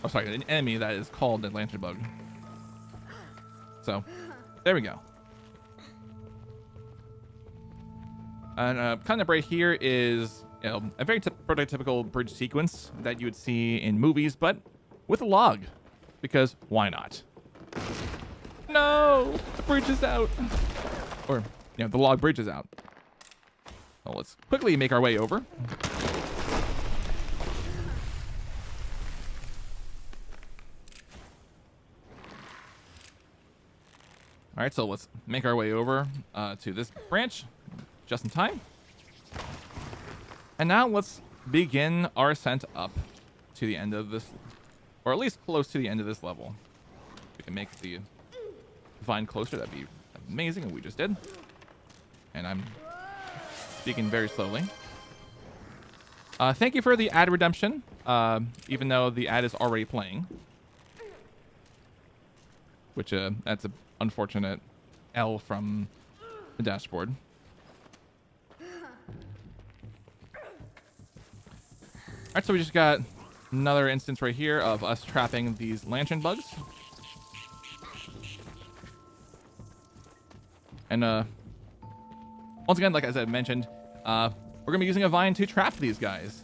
A: Oh, sorry, an enemy that is called a lantern bug. So, there we go. And kind of right here is, you know, a very prototypical bridge sequence that you would see in movies, but with a log, because why not? No, the bridge is out, or you know, the log bridge is out. Well, let's quickly make our way over. All right, so let's make our way over to this branch just in time. And now let's begin our ascent up to the end of this, or at least close to the end of this level. If we can make the vine closer, that'd be amazing, and we just did. And I'm speaking very slowly. Thank you for the ad redemption, even though the ad is already playing. Which, that's an unfortunate L from the dashboard. Alright, so we just got another instance right here of us trapping these lantern bugs. And, once again, like as I mentioned, we're going to be using a vine to trap these guys.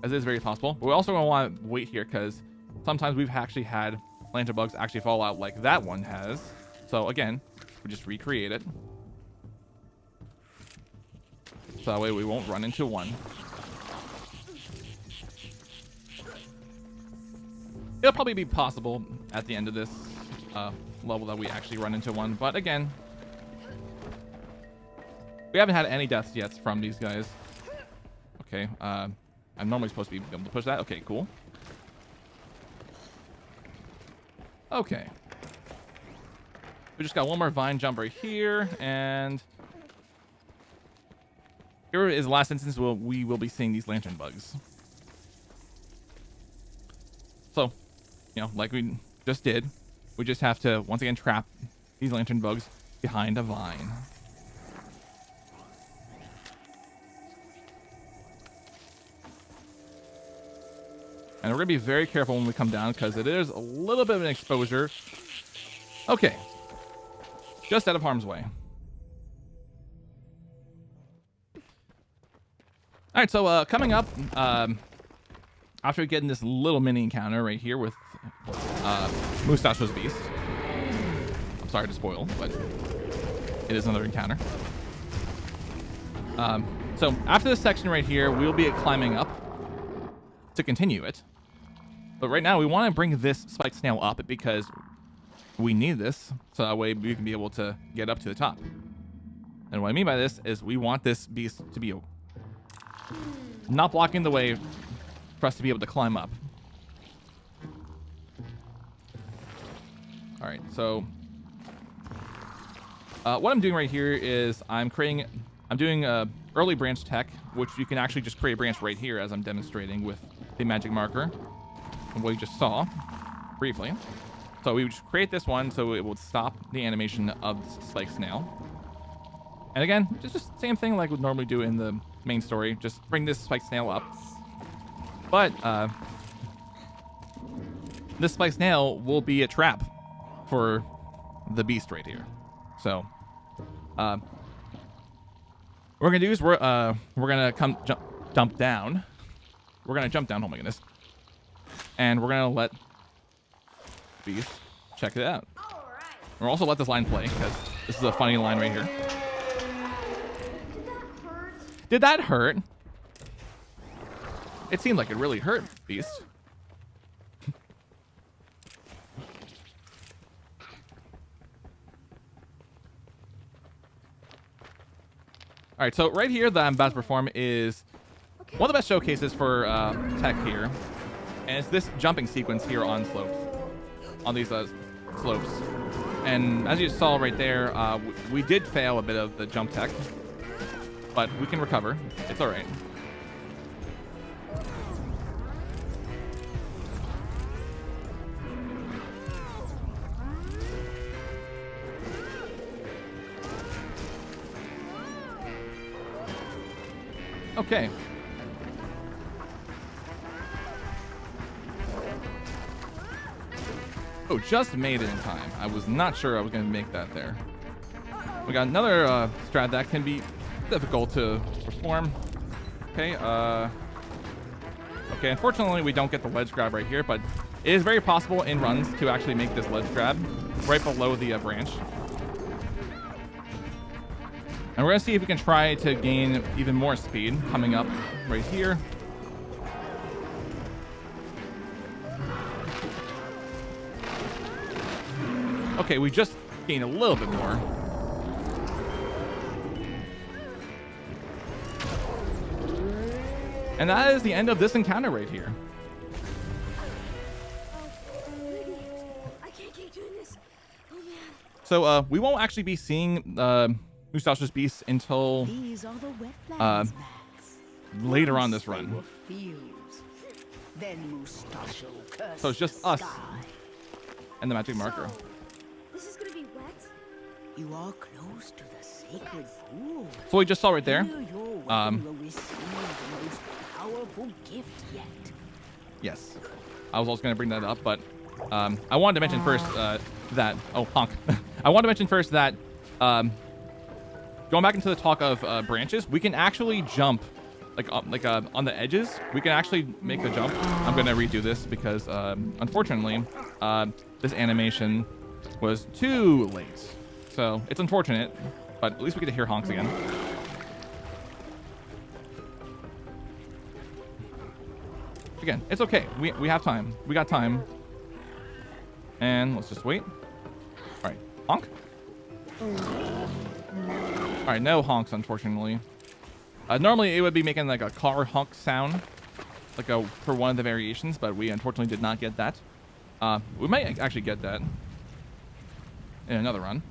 A: As it is very possible. But we also going to want to wait here because sometimes we've actually had lantern bugs actually fall out like that one has. So again, we just recreate it. So that way we won't run into one. It'll probably be possible at the end of this level that we actually run into one. But again, we haven't had any deaths yet from these guys. Okay, I'm normally supposed to be able to push that. Okay, cool. Okay. We just got one more vine jump right here, and here is the last instance where we will be seeing these lantern bugs. So, you know, like we just did, we just have to once again trap these lantern bugs behind a vine. And we're going to be very careful when we come down because it is a little bit of an exposure. Okay. Just out of harm's way. Alright, so coming up, after we get in this little mini encounter right here with Mustacho's Beast. I'm sorry to spoil, but it is another encounter. So after this section right here, we'll be climbing up to continue it. But right now we want to bring this spiked snail up because we need this so that way we can be able to get up to the top. And what I mean by this is we want this beast to be not blocking the way for us to be able to climb up. All right, so what I'm doing right here is I'm doing early branch tech, which you can actually just create a branch right here as I'm demonstrating with the magic marker and what you just saw briefly. So we would just create this one so it would stop the animation of the spike snail. And again, just same thing like we would normally do in the main story. Just bring this spike snail up. But this spike snail will be a trap for the beast right here. So what we're gonna do is we're gonna jump down. We're gonna jump down. Oh my goodness! And we're gonna let beast check it out. We'll also let this line play because this is a funny line right here. Did that hurt? It seemed like it really hurt, beast. All right, so right here that I'm about to perform is one of the best showcases for tech here, and it's this jumping sequence here on slopes, on these slopes. And as you saw right there, we did fail a bit of the jump tech, but we can recover. It's all right. Okay. Oh, just made it in time. I was not sure I was going to make that there. We got another strat that can be difficult to perform. Okay, okay, unfortunately we don't get the ledge grab right here, but it is very possible in runs to actually make this ledge grab right below the branch. And we're going to see if we can try to gain even more speed coming up right here. Okay, we just gained a little bit more. And that is the end of this encounter right here.
B: I can't keep doing this. Oh man.
A: So we won't actually be seeing Mustachio's Beast until
D: These are the wetlands, Max.
A: later on
D: Once
A: this run.
D: they were fields. Then Mustachio cursed
A: So it's just
D: the
A: us
D: sky.
A: and the magic marker.
B: So, this is gonna be wet?
D: You are close to the sacred pool.
A: So we just saw right there.
D: Here your weapon will receive the most powerful gift yet.
A: Yes, I was also going to bring that up, but I wanted to mention first that honk. I wanted to mention first that going back into the talk of branches, we can actually jump like on the edges. We can actually make the jump. I'm going to redo this because unfortunately this animation was too late, so it's unfortunate, but at least we get to hear honks again. Again, it's okay. We have time. We got time. And let's just wait. All right, honk. All right, no honks, unfortunately. Normally, it would be making like a car honk sound, like for one of the variations, but we unfortunately did not get that. We might actually get that in another run.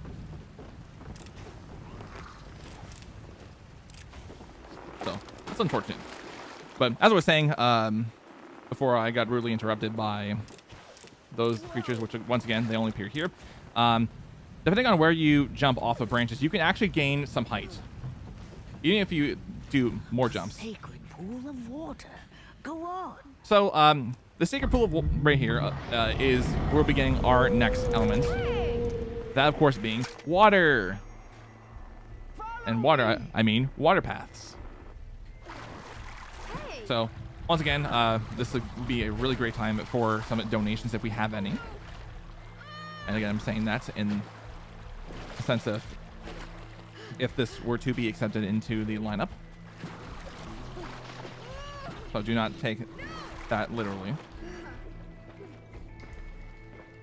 A: So that's unfortunate. But as I was saying, before I got rudely interrupted by those creatures, which once again, they only appear here. Depending on where you jump off of branches, you can actually gain some height, even if you do more jumps.
D: Sacred pool of water. Go on.
A: So the sacred pool of right here is where we'll be getting our next element. That, of course, being water. And water, I mean water paths.
B: Hey.
A: So once again, this would be a really great time for some donations if we have any. And again, I'm saying that in the sense of if this were to be accepted into the lineup. So do not take that literally.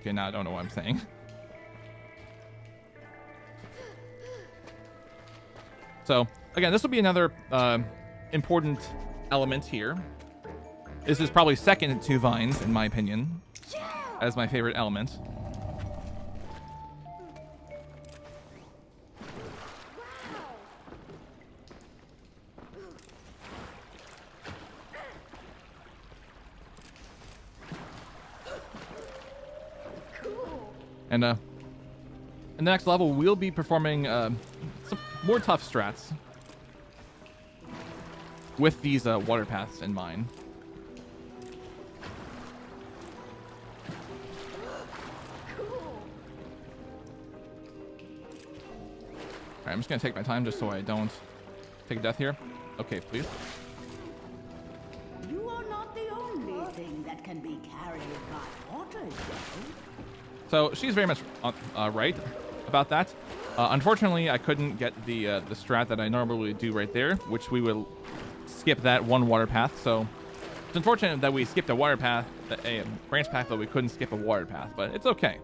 A: Okay, now I don't know what I'm saying. So again, this will be another important element here. This is probably second to vines, in my opinion, as my favorite element. And in the next level, we'll be performing some more tough strats with these water paths in mind. Alright, I'm just going to take my time just so I don't take a death here. Okay, please.
D: You are not the only thing that can be carried by water, though.
A: So she's very much right about that. Unfortunately, I couldn't get the strat that I normally do right there, which we will skip that one water path. So it's unfortunate that we skipped a water path, a branch path, but we couldn't skip a water path, but it's okay.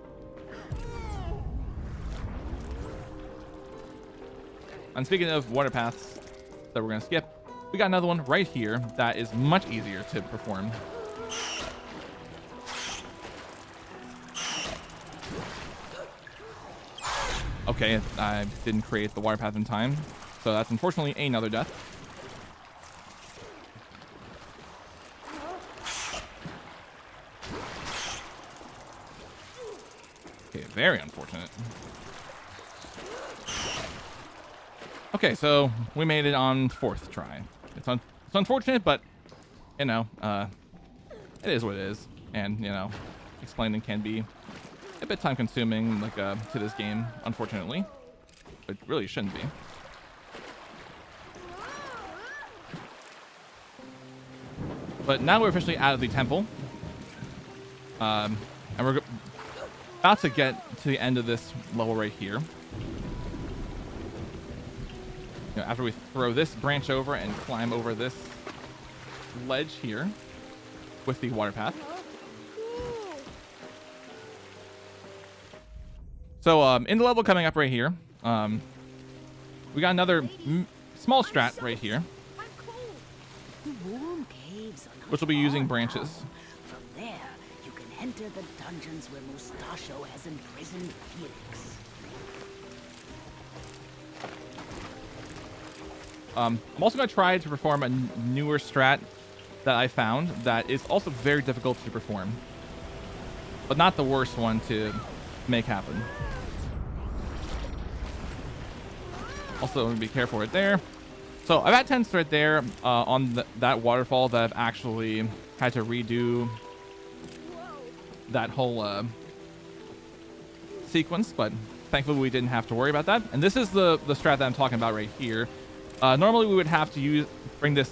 A: And speaking of water paths that we're going to skip, we got another one right here that is much easier to perform. Okay, I didn't create the water path in time, so that's unfortunately another death. Okay, very unfortunate. Okay, so we made it on fourth try. It's unfortunate, but you know, it is what it is, and you know, explaining can be a bit time consuming, like to this game, unfortunately. But it really shouldn't be. But now we're officially out of the temple. And we're about to get to the end of this level right here. You know, after we throw this branch over and climb over this ledge here with the water path. So in the level coming up right here, we got another small strat right here,
B: I'm cold.
D: The warm caves are not
A: which will be using
D: far
A: branches.
D: now. From there, you can enter the dungeons where Mustachio has imprisoned Felix.
A: I'm also going to try to perform a newer strat that I found that is also very difficult to perform, but not the worst one to make happen. Also, be careful right there. So I've had tents right there on that waterfall that I've actually had to redo that whole sequence, but thankfully we didn't have to worry about that. And this is the strat that I'm talking about right here. Normally we would have to bring this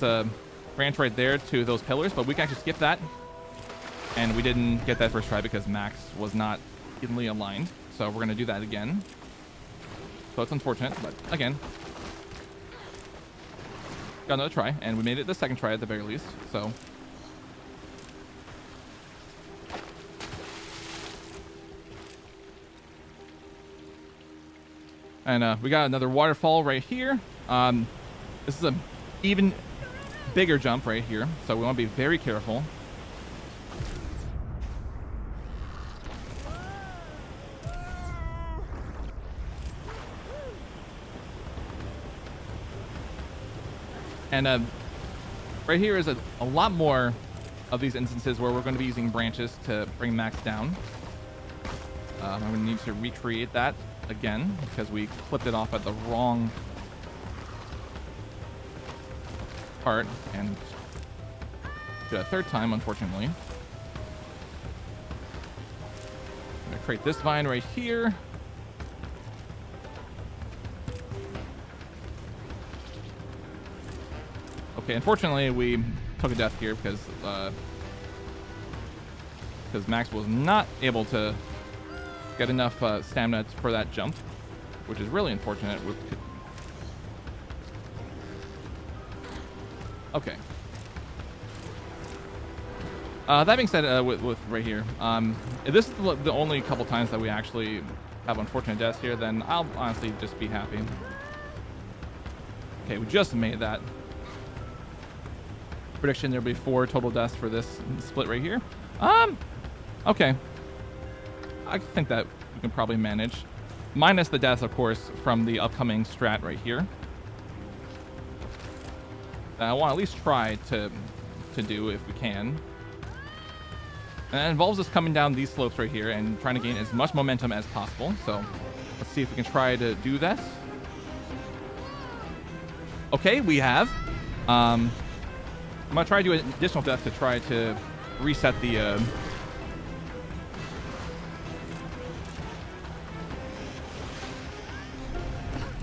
A: branch right there to those pillars, but we can actually skip that. And we didn't get that first try because Max was not evenly aligned. So we're going to do that again. So it's unfortunate, but again, got another try, and we made it the second try at the very least. So and we got another waterfall right here. This is an even bigger jump right here, so we want to be very careful. And right here is a lot more of these instances where we're going to be using branches to bring Max down. I'm going to need to recreate that again because we clipped it off at the wrong part and do it a third time, unfortunately. I'm going to create this vine right here. Okay, unfortunately, we took a death here because Max was not able to get enough stamina for that jump, which is really unfortunate. Okay. That being said, with right here, if this is the only couple times that we actually have unfortunate deaths here, then I'll honestly just be happy. Okay, we just made that. Prediction there'll be 4 total deaths for this split right here. Okay. I think that we can probably manage. Minus the deaths, of course, from the upcoming strat right here. I want to at least try to do if we can. And that involves us coming down these slopes right here and trying to gain as much momentum as possible. So let's see if we can try to do that. Okay, we have. I'm going to try to do an additional death to try to reset the...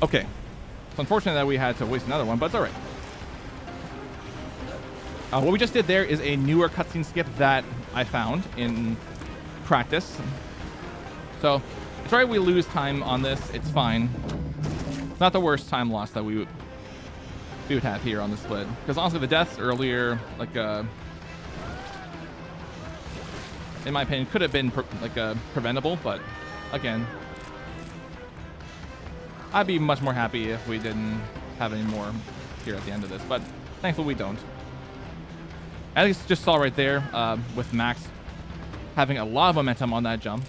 A: Okay. It's unfortunate that we had to waste another one, but it's all right. What we just did there is a newer cutscene skip that I found in practice. So, sorry we lose time on this. It's fine. It's not the worst time loss that we would have here on the split. Because honestly, the deaths earlier, like, in my opinion, could have been preventable. But again, I'd be much more happy if we didn't have any more here at the end of this. But thankfully, we don't. As you just saw right there, with Max having a lot of momentum on that jump,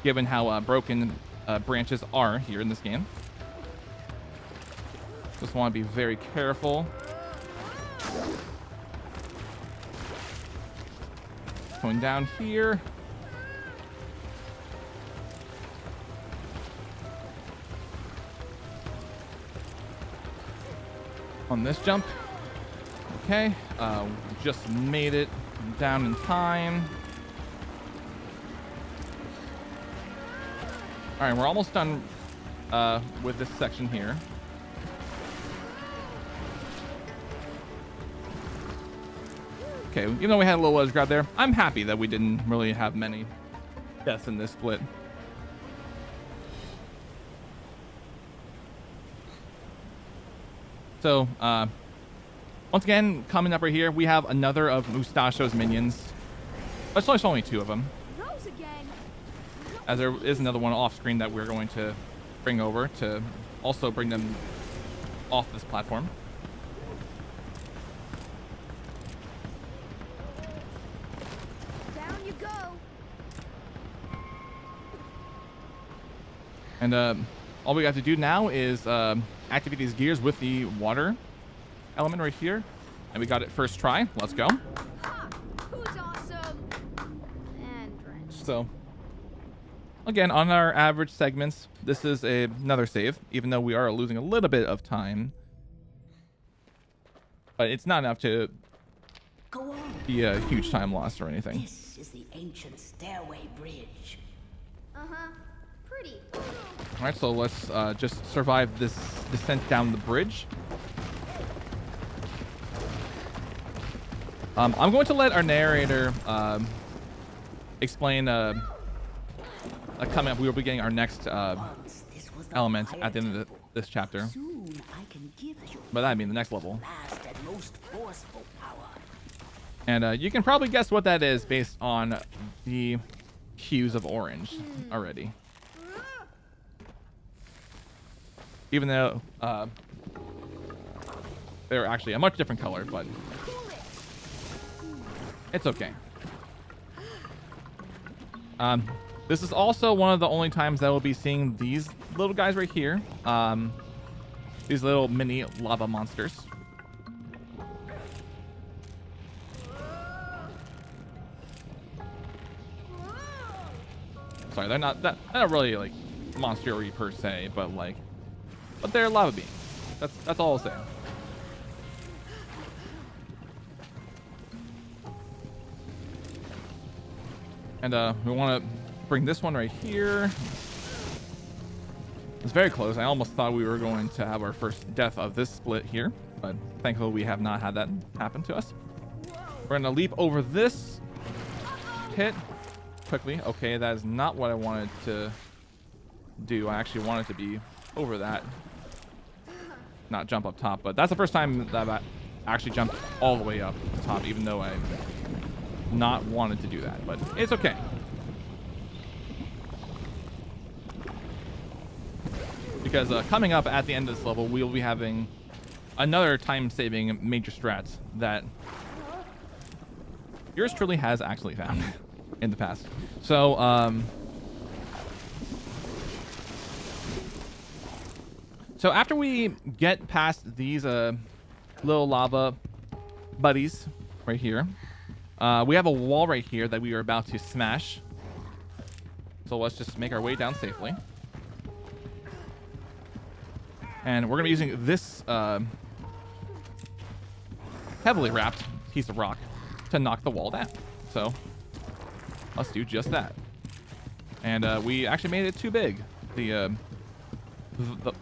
A: given how broken branches are here in this game. Just want to be very careful. Going down here. On this jump. Okay, just made it down in time. All right, we're almost done with this section here. Okay, even though we had a little edge grab there, I'm happy that we didn't really have many deaths in this split. So, once again, coming up right here, we have another of Mustachio's minions. There's only 2 of them.
B: Those again.
A: as there is another one off screen that we're going to bring over to also bring them off this platform.
B: Down you go.
A: And all we have to do now is activate these gears with the water element right here. And we got it first try. Let's go.
B: Ha! Who's awesome? And drenched.
A: So, again, on our average segments, this is another save, even though we are losing a little bit of time. But it's not enough to
D: Go on.
A: be a huge time loss or anything.
D: This is the ancient stairway bridge.
B: Uh-huh. Pretty.
A: All right, so let's just survive this descent down the bridge. I'm going to let our narrator explain coming up. We will be getting our next
D: Once this was the
A: element
D: fire
A: at the end of
D: temple.
A: this chapter.
D: Soon I can give you
A: But that'd be the next level.
D: last and most forceful power.
A: And you can probably guess what that is based on the hues of orange already. Even though they're actually a much different color, but it's okay. This is also one of the only times that we'll be seeing these little guys right here. These little mini lava monsters. Sorry, they're not really like monster-y per se, but they're lava beings. That's all I'll say. And we want to bring this one right here. It's very close. I almost thought we were going to have our first death of this split here, but thankfully we have not had that happen to us. We're gonna leap over this pit quickly. Okay, that is not what I wanted to do. I actually wanted to be over that, not jump up top. But that's the first time that I've actually jumped all the way up top, even though I not wanted to do that. But it's okay. Because coming up at the end of this level, we'll be having another time-saving major strat that yours truly has actually found in the past. So, so after we get past these little lava buddies right here, we have a wall right here that we are about to smash. So let's just make our way down safely. And we're going to be using this heavily wrapped piece of rock to knock the wall down. So let's do just that. And we actually made it too big.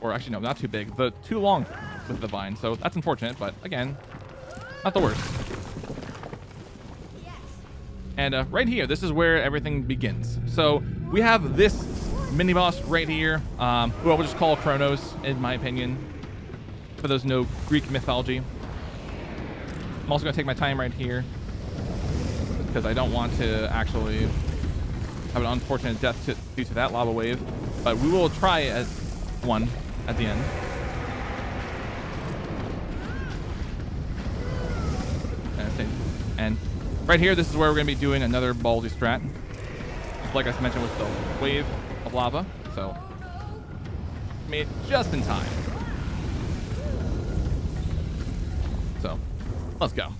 A: Or actually, no, not too big. Too long with the vine. So that's unfortunate, but again, not the worst. And right here, this is where everything begins. So we have this mini boss right here, who I will just call Kronos, in my opinion, for those who know Greek mythology. I'm also going to take my time right here because I don't want to actually have an unfortunate death due to that lava wave, but we will try as one at the end. And right here, this is where we're going to be doing another ballsy strat, like I mentioned with the wave of lava. So made just in time. So let's go. All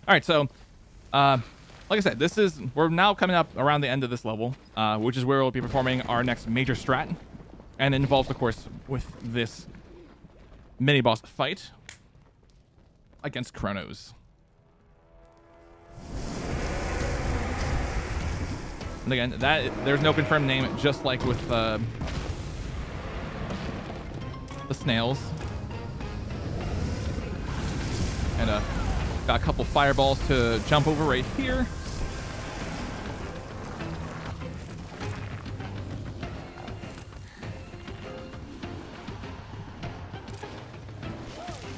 A: right, so like I said, we're now coming up around the end of this level, which is where we'll be performing our next major strat, and it involves, of course, with this mini boss fight against Kronos. And again, there's no confirmed name, just like with the snails. And got a couple fireballs to jump over right here.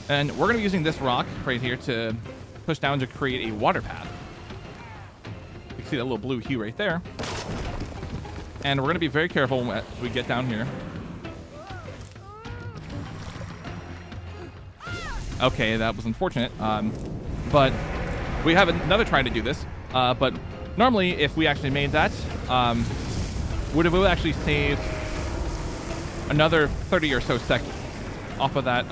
A: And we're going to be using this rock right here to push down to create a water path. You can see that little blue hue right there. And we're going to be very careful as we get down here. Okay, that was unfortunate. But we have another try to do this. But normally, if we actually made that, would have actually saved another 30 or so seconds off of that.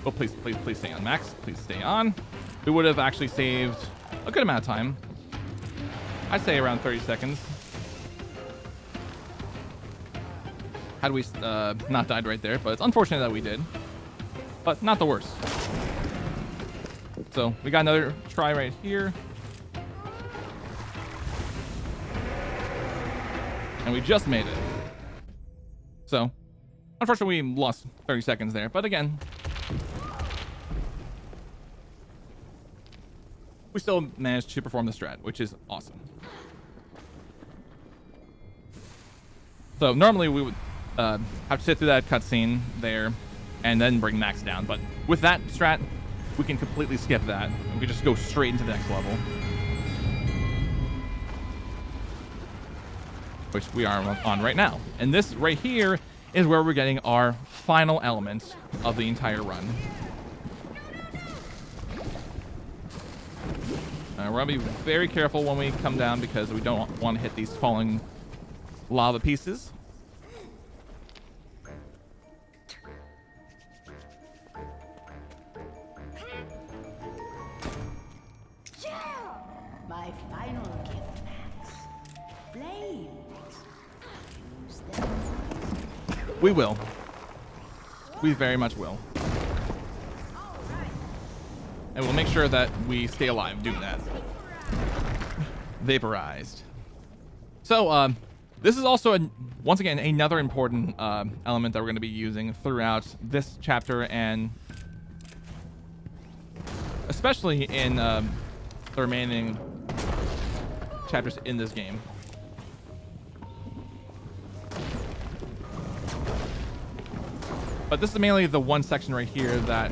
A: Oh, please stay on, Max. Please stay on. We would have actually saved a good amount of time. I'd say around 30 seconds. Had we not died right there, but it's unfortunate that we did. But not the worst. So we got another try right here. And we just made it. So, unfortunately, we lost 30 seconds there. But again, we still managed to perform the strat, which is awesome. So normally we would have to sit through that cutscene there and then bring Max down. But with that strat, we can completely skip that. We can just go straight into the next level, which we are on right now. And this right here is where we're getting our final element of the entire run. We're going to be very careful when we come down because we don't want to hit these falling lava pieces.
D: My final gift, Max. Flames. Use them.
A: We will. We very much will. And we'll make sure that we stay alive doing that. Vaporized. So, this is also, once again, another important element that we're going to be using throughout this chapter, and especially in the remaining chapters in this game. But this is mainly the one section right here that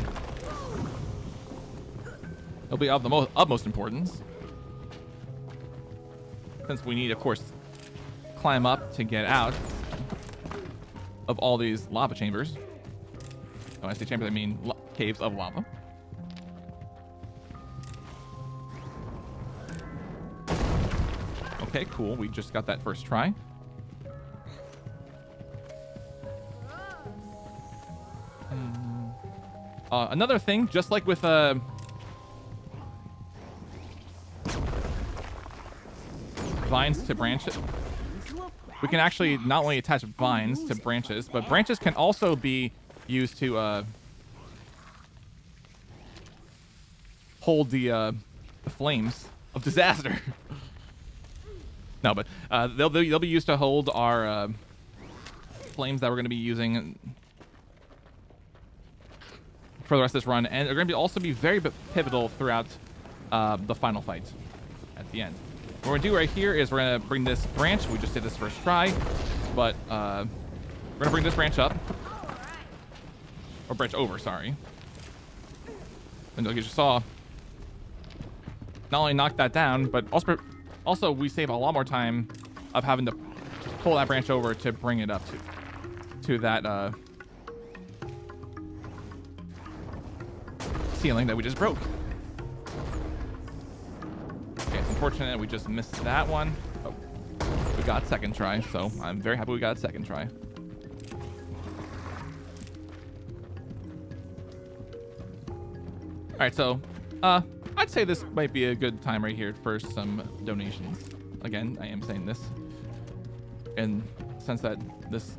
A: it'll be of the utmost importance, since we need, of course, climb up to get out of all these lava chambers. When I say chambers, I mean caves of lava. Okay, cool. We just got that first try. Another thing, just like with vines to branches, we can actually not only attach vines to branches, but branches can also be used to hold the flames of disaster. No, but they'll be used to hold our flames that we're going to be using for the rest of this run, and they're going to also be very pivotal throughout the final fight at the end. What we're going to do right here is we're going to bring this branch. We just did this first try, but we're going to bring this branch up. Or branch over, sorry. And like you just saw, not only knock that down, but also we save a lot more time of having to pull that branch over to bring it up to that ceiling that we just broke. Okay, it's unfortunate we just missed that one. Oh, we got second try, so I'm very happy we got a second try. All right, so I'd say this might be a good time right here for some donations. Again, I am saying this in the sense that this,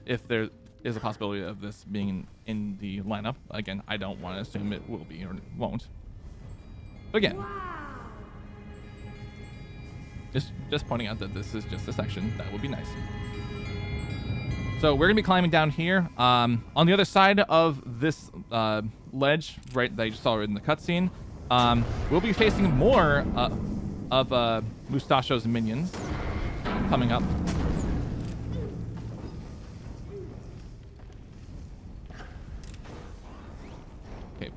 A: if there is a possibility of this being in the lineup, again, I don't want to assume it will be or won't. But again, just pointing out that this is just a section that would be nice. So we're gonna be climbing down here. On the other side of this ledge, right, that you just saw in the cutscene, we'll be facing more of Mustachio's minions coming up. Okay.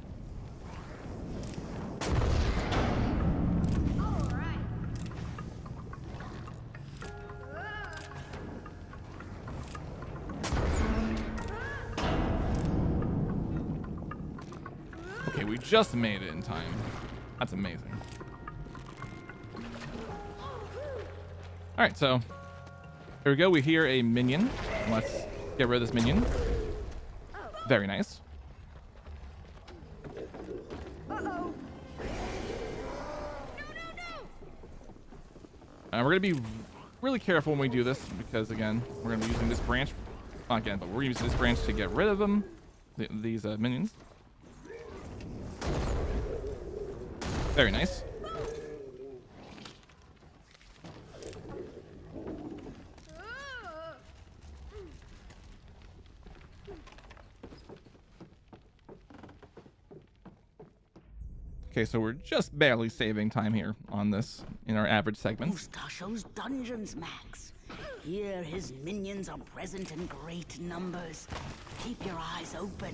A: Okay, we just made it in time. That's amazing. All right, so here we go. We hear a minion. Let's get rid of this minion. Very nice.
B: Uh-oh.
A: We're going to be really careful when we do this because, again, we're going to be using this branch. Not again, but we're using this branch to get rid of them, these minions. Very nice. Okay, so we're just barely saving time here on this in our average segments.
D: Mustachio's dungeons, Max. Here his minions are present in great numbers. Keep your eyes open.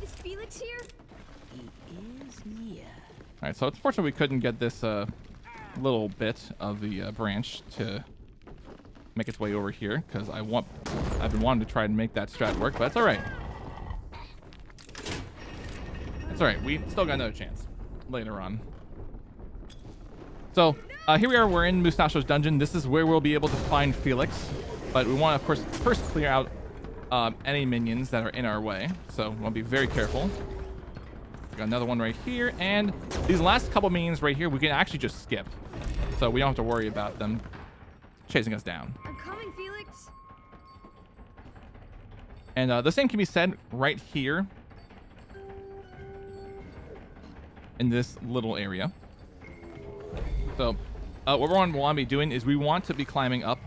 B: Is Felix here?
D: He is near.
A: All right, so it's fortunate we couldn't get this little bit of the branch to make its way over here because I've been wanting to try and make that strat work, but that's all right. That's all right. We still got another chance later on. So here we are. We're in Mustachio's dungeon. This is where we'll be able to find Felix, but we want to, of course, first clear out any minions that are in our way. So we want to be very careful. We got another one right here, and these last couple minions right here, we can actually just skip, so we don't have to worry about them chasing us down.
B: I'm coming, Felix.
A: And the same can be said right here in this little area. So what we want to be doing is we want to be climbing up,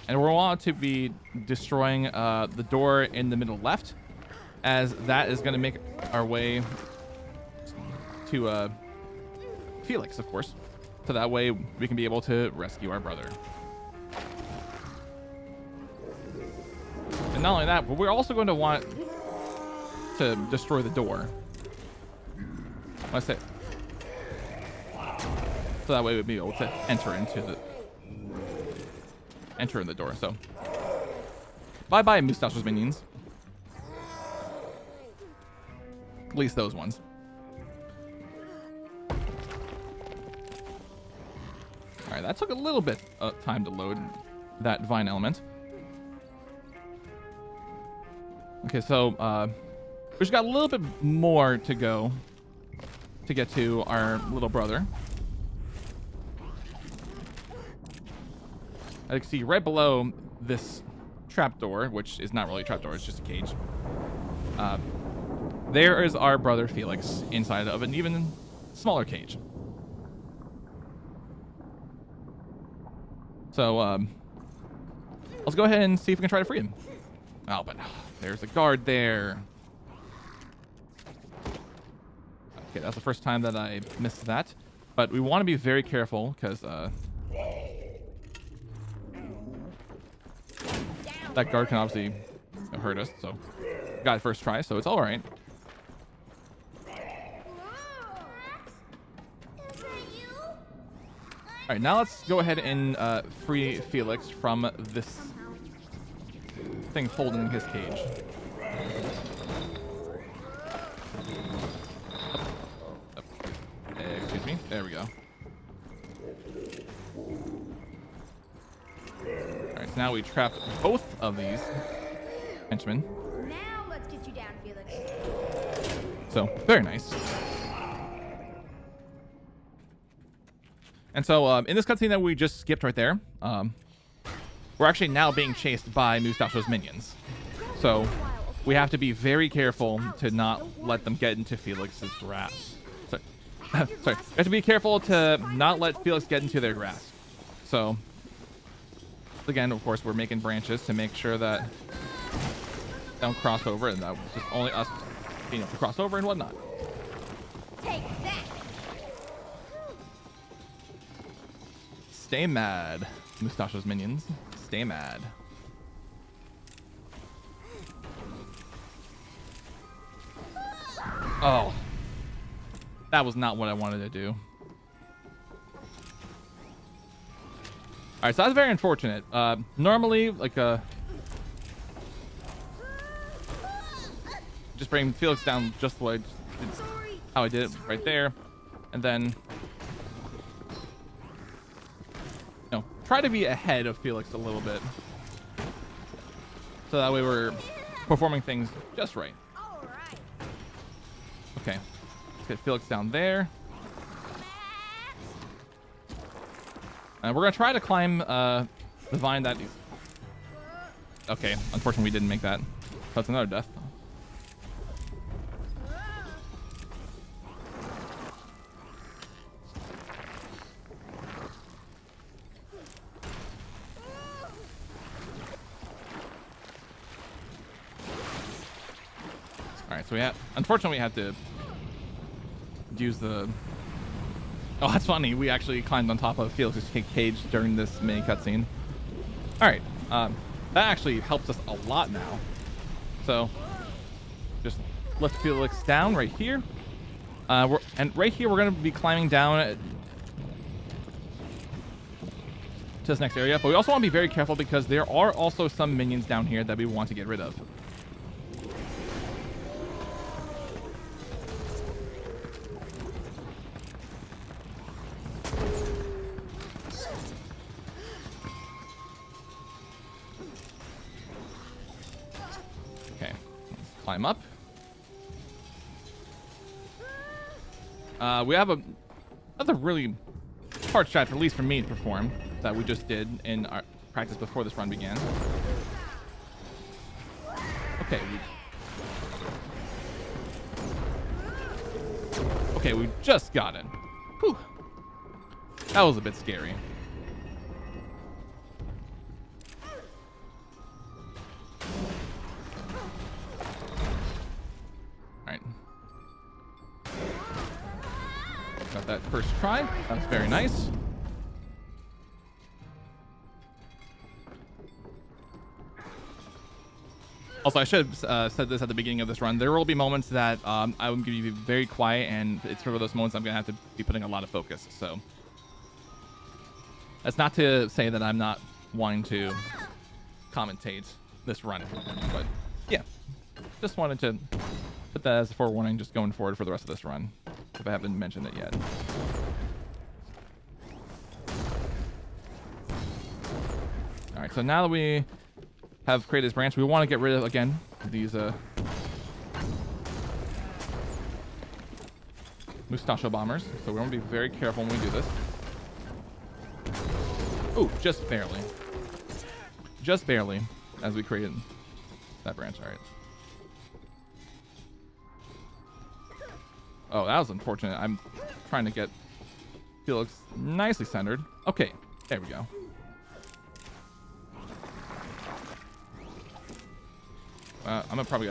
A: and we want to be destroying the door in the middle left, as that is going to make our way to Felix, of course, so that way we can be able to rescue our brother. And not only that, but we're also going to want to destroy the door. Let's say, so that way we'll be able to enter in the door. So bye bye Mustachio's minions, at least those ones. All right, that took a little bit of time to load that vine element. Okay, so we just got a little bit more to go to get to our little brother. As you can see right below this trapdoor, which is not really a trapdoor, it's just a cage. There is our brother Felix inside of an even smaller cage. So let's go ahead and see if we can try to free him. Oh, but there's a guard there. Okay, that's the first time that I missed that. But we want to be very careful because that guard can obviously hurt us. So got it first try, so it's all right. All right, now let's go ahead and free Felix from this thing holding his cage. Excuse me. There we go. All right, so now we trap both of these henchmen.
B: Now let's get you down, Felix.
A: So very nice. And so in this cutscene that we just skipped right there, we're actually now being chased by Mustachio's minions. So we have to be very careful to not let them get into Felix's grasp. Sorry, we have to be careful to not let Felix get into their grasp. So again, of course, we're making branches to make sure that they don't cross over, and that was just only us being able to cross over and whatnot.
B: Take that.
A: Stay mad, Mustachio's minions. Stay mad. Oh. That was not what I wanted to do. Alright, so that's very unfortunate. Normally, like just bring Felix down just the way
B: Sorry.
A: how I did it right there, and then try to be ahead of Felix a little bit, so that way we're performing things just right.
B: All right.
A: Okay, let's get Felix down there. And we're gonna try to climb the vine that. Okay, unfortunately we didn't make that. That's another death. Alright, so unfortunately we had to use the... Oh, that's funny. We actually climbed on top of Felix's cage during this mini cutscene. Alright, that actually helps us a lot now. So, just lift Felix down right here. And right here we're going to be climbing down to this next area. But we also want to be very careful because there are also some minions down here that we want to get rid of. Climb up. We have another really hard strat, at least for me to perform, that we just did in our practice before this run began. Okay. Okay, we just got it. Whew. That was a bit scary. Got that first try. That's very nice. Also, I should have said this at the beginning of this run. There will be moments that I will give you very quiet, and it's for those moments I'm going to have to be putting a lot of focus. So that's not to say that I'm not wanting to commentate this run, but yeah, just wanted to put that as a forewarning just going forward for the rest of this run, if I haven't mentioned it yet. Alright, so now that we have created this branch, we want to get rid of, again, these Mustacho bombers. So we want to be very careful when we do this. Ooh, just barely. Just barely, as we created that branch. Alright. Oh, that was unfortunate. I'm trying to get Felix nicely centered. Okay, there we go. I'm gonna probably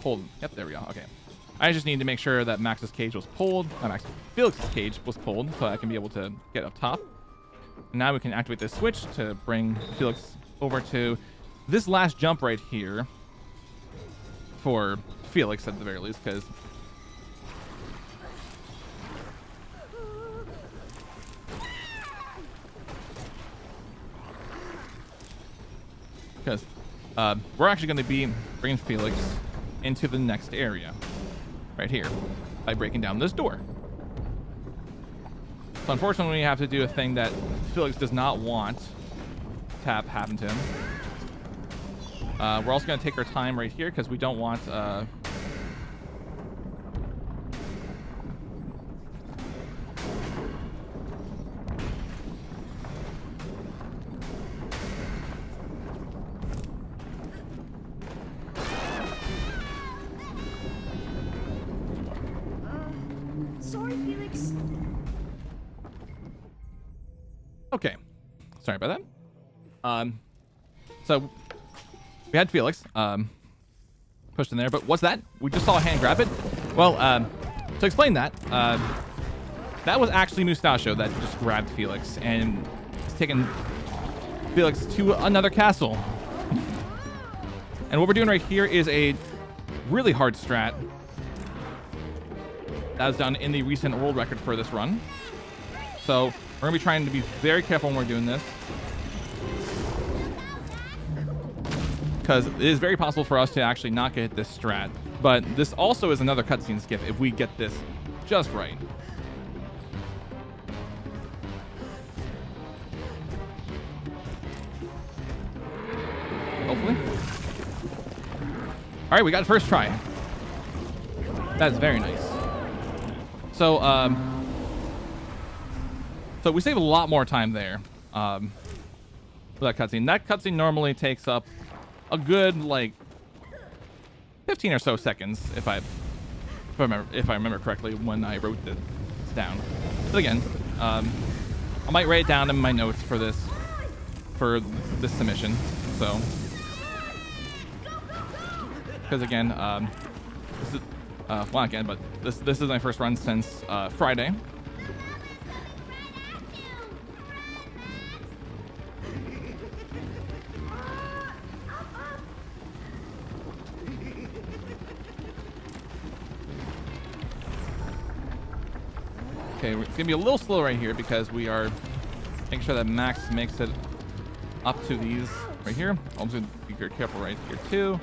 A: pull. Yep, there we go. Okay. I just need to make sure that Max's cage was pulled. Felix's cage was pulled, so I can be able to get up top. And now we can activate this switch to bring Felix over to this last jump right here for Felix at the very least, because we're actually going to be bringing Felix into the next area right here by breaking down this door. So unfortunately, we have to do a thing that Felix does not want to have happen to him. We're also going to take our time right here because we don't want
B: Sorry, Felix.
A: Okay, sorry about that. So we had Felix pushed in there, but what's that? We just saw a hand grab it. Well, to explain that, that was actually Mustacho that just grabbed Felix and is taking Felix to another castle. And what we're doing right here is a really hard strat that was done in the recent world record for this run. So we're going to be trying to be very careful when we're doing this, because it is very possible for us to actually not get this strat But this also is another cutscene skip if we get this just right. Hopefully. All right, we got it first try. That's very nice. So, so we save a lot more time there for that cutscene. That cutscene normally takes up a good like 15 or so seconds, if I remember correctly when I wrote this down. But again, I might write it down in my notes for this submission. So, because again, this is well, not again, but this is my first run since Friday. Okay, it's gonna be a little slow right here because we are making sure that Max makes it up to these right here. I'm just gonna be very careful right here too.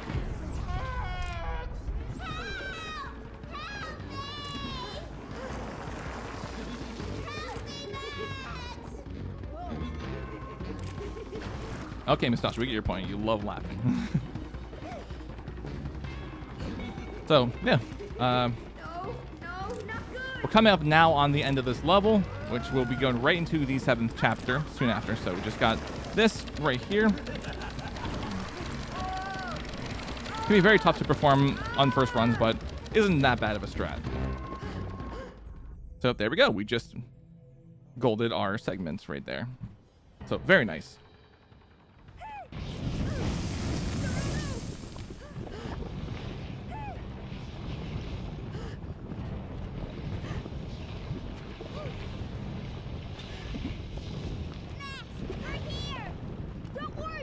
A: Okay, Miss Tasha, we get your point. You love laughing. So yeah. We're coming up now on the end of this level, which will be going right into the 7th chapter soon after. So we just got this right here. It can be very tough to perform on first runs, but isn't that bad of a strat. So there we go. We just golded our segments right there. So very nice.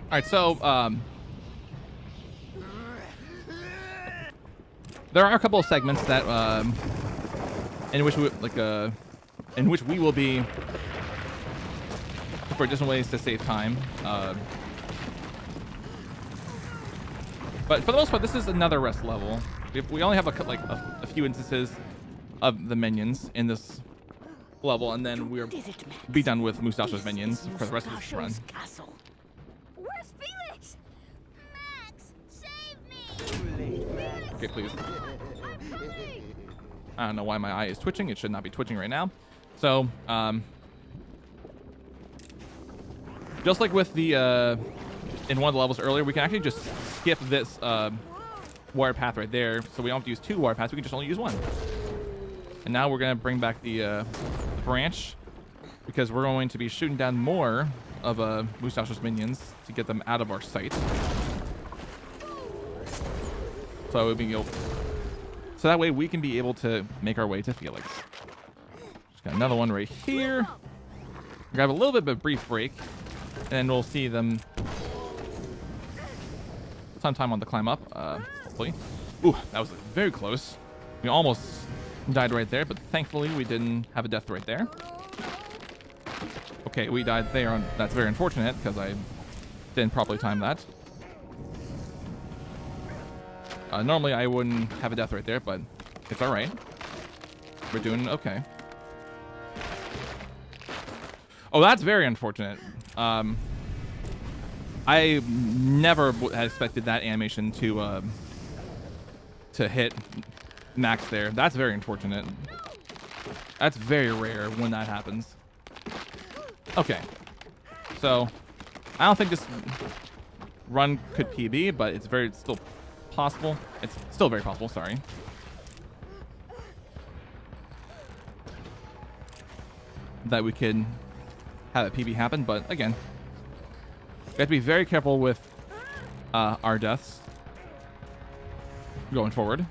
A: All right, so there are a couple of segments that in which we will be for different ways to save time. But for the most part, this is another rest level. We only have a few instances of the minions in this level, and then we'll be done with Mustachio's minions for the rest of this run.
D: Castle.
B: Where's Felix? Max, save me!
A: Okay, please.
B: I'm coming!
A: I don't know why my eye is twitching. It should not be twitching right now. So, just like with the in one of the levels earlier, we can actually just skip this wire path right there, so we don't have to use 2 wire paths. We can just only use 1. And now we're gonna bring back the branch because we're going to be shooting down more of Mustachio's minions to get them out of our sight. So that way we can be able to make our way to Felix. Just got another one right here. Grab a little bit of a brief break, and we'll see them sometime on the climb up. Hopefully. Ooh, that was very close. We almost died right there, but thankfully we didn't have a death right there. Okay, we died there. That's very unfortunate because I didn't properly time that. Normally I wouldn't have a death right there, but it's all right. We're doing okay. Oh, that's very unfortunate. I never had expected that animation to hit Max there. That's very unfortunate. That's very rare when that happens. Okay. So, I don't think this run could PB, but it's still possible. It's still very possible, sorry. That we could have a PB happen, but again, we have to be very careful with our deaths going forward.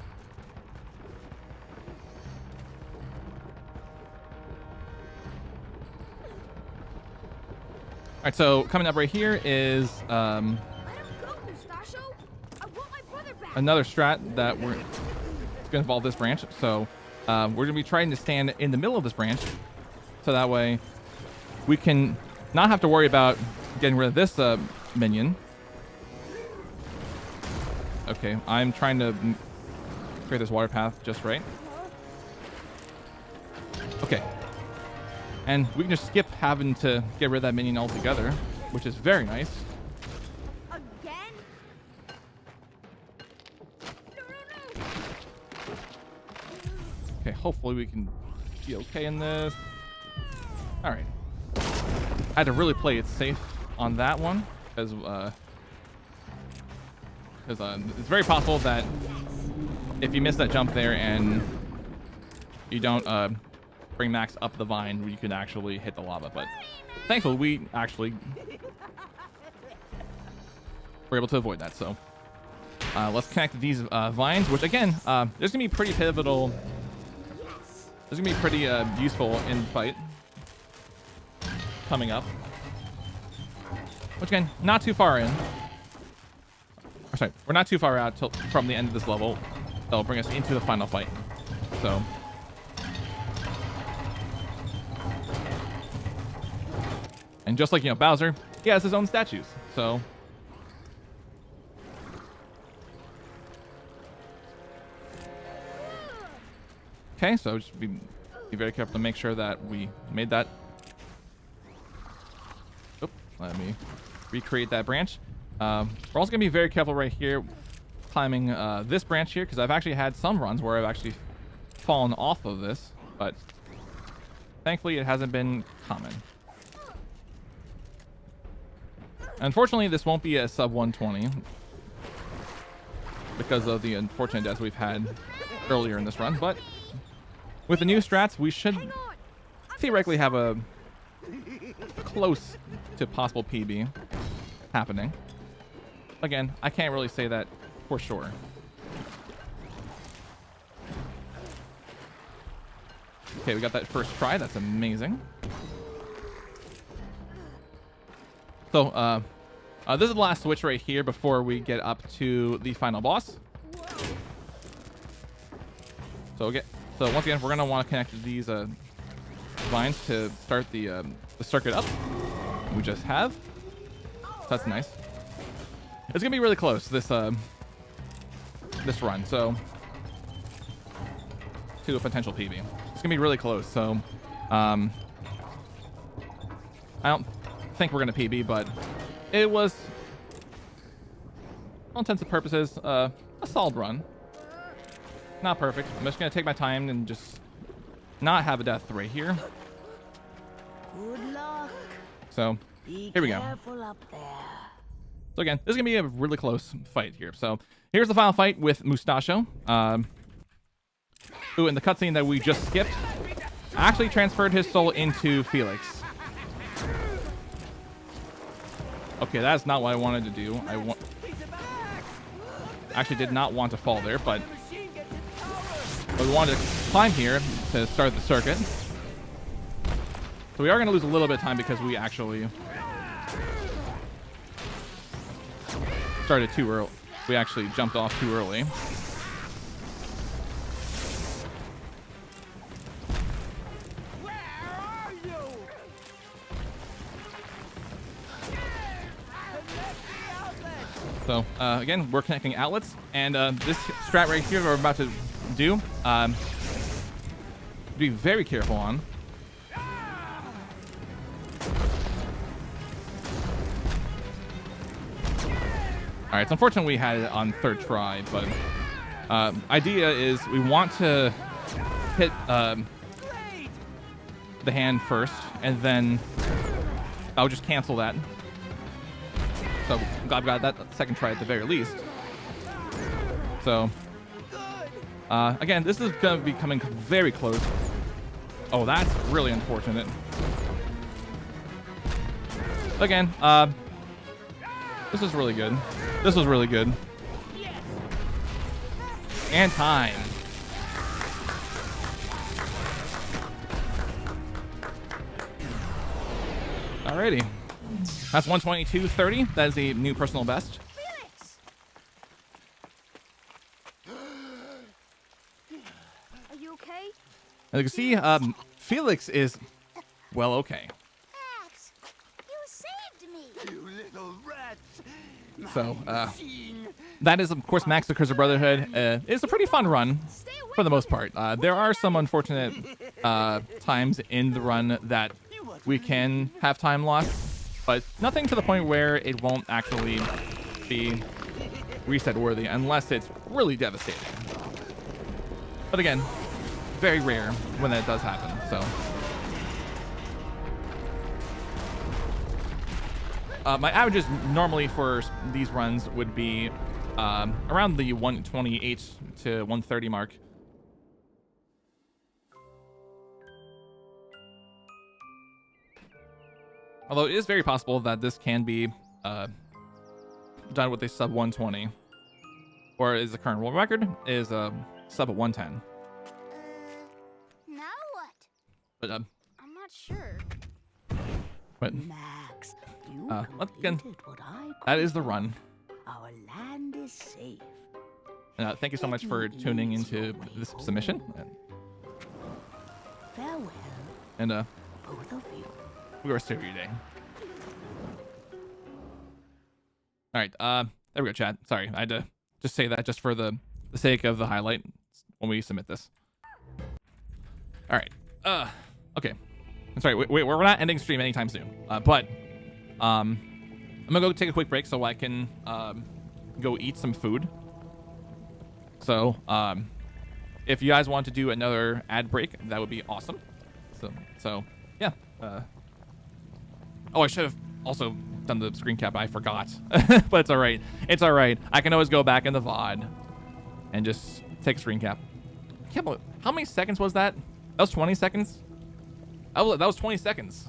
A: All right, so coming up right here is another strat that it's going to involve this branch. So we're going to be trying to stand in the middle of this branch, so that way we can not have to worry about getting rid of this minion. Okay, I'm trying to create this water path just right. Okay. And we can just skip having to get rid of that minion altogether, which is very nice.
B: Again? No.
A: Okay, hopefully we can be okay in this. All right. I had to really play it safe on that one, because it's very possible that if you miss that jump there and you don't bring Max up the vine, you can actually hit the lava. But thankfully, we actually were able to avoid that. So let's connect these vines, which again, there's gonna be pretty pivotal. There's gonna be pretty useful in the fight coming up. Which again, not too far in. Or sorry, we're not too far out from the end of this level. That'll bring us into the final fight. So. And just like, you know, Bowser, he has his own statues. So. Okay, so just be very careful to make sure that we made that. Oh, let me recreate that branch. We're also gonna be very careful right here climbing this branch here, because I've actually had some runs where I've actually fallen off of this, but thankfully it hasn't been common. Unfortunately, this won't be a sub 120 because of the unfortunate deaths we've had earlier in this run, but with the new strats, we should theoretically have a close to possible PB happening. Again, I can't really say that for sure. Okay, we got that first try. That's amazing. So, this is the last switch right here before we get up to the final boss. So once again, we're gonna want to connect these vines to start the circuit up. We just have. So that's nice. It's gonna be really close this this run. So to a potential PB. It's gonna be really close. So I don't think we're gonna PB, but it was, for all intents and purposes, a solid run. Not perfect. I'm just gonna take my time and just not have a death right here.
D: Good luck.
A: So
D: Be
A: here we go.
D: careful up there.
A: So again, this is gonna be a really close fight here. So here's the final fight with Mustachio. Who in the cutscene that we just skipped actually transferred his soul into Felix. Okay, that's not what I wanted to do. Actually did not want to fall there, but we wanted to climb here to start the circuit. So we are going to lose a little bit of time because we actually started too early. We actually jumped off too early. So again, we're connecting outlets, and this strat right here we're about to do, be very careful on. All right, it's unfortunate we had it on third try, but idea is we want to hit the hand first, and then I'll just cancel that. So I've got that second try at the very least. So again, this is going to be coming very close. Oh, that's really unfortunate. Again, this is really good. This was really good. And time. Alrighty. That's 122.30. That is a new personal best.
B: Felix! Are you okay?
A: As you can see, Felix is, well, okay.
B: Max, you saved me.
C: You little rats!
A: So,
C: machine
A: that is, of course, Max the Cursor Brotherhood. It's a pretty fun run for the most part. There are some unfortunate times in the run that we can have time loss, but nothing to the point where it won't actually be reset worthy unless it's really devastating. But again, very rare when that does happen. So my averages normally for these runs would be around the 128 to 130 mark. Although it is very possible that this can be done with a sub 120, or is the current world record is sub 110.
B: Now what?
A: But
B: I'm not sure.
A: but
D: Max, you
A: once again,
D: completed what I
A: that is the
D: called
A: run.
D: Our land is safe.
A: Thank you so much for tuning into this submission,
D: Farewell,
A: and
D: both of you.
A: we rest of your day. All right, there we go, chat. Sorry, I had to just say that just for the sake of the highlight when we submit this. All right, okay. I'm sorry, we're not ending stream anytime soon, but I'm gonna go take a quick break so I can go eat some food. So if you guys want to do another ad break, that would be awesome. So yeah. Oh, I should have also done the screen cap. I forgot, but it's all right. It's all right. I can always go back in the VOD and just take a screen cap. I can't believe, how many seconds was that? That was 20 seconds. That was 20 seconds.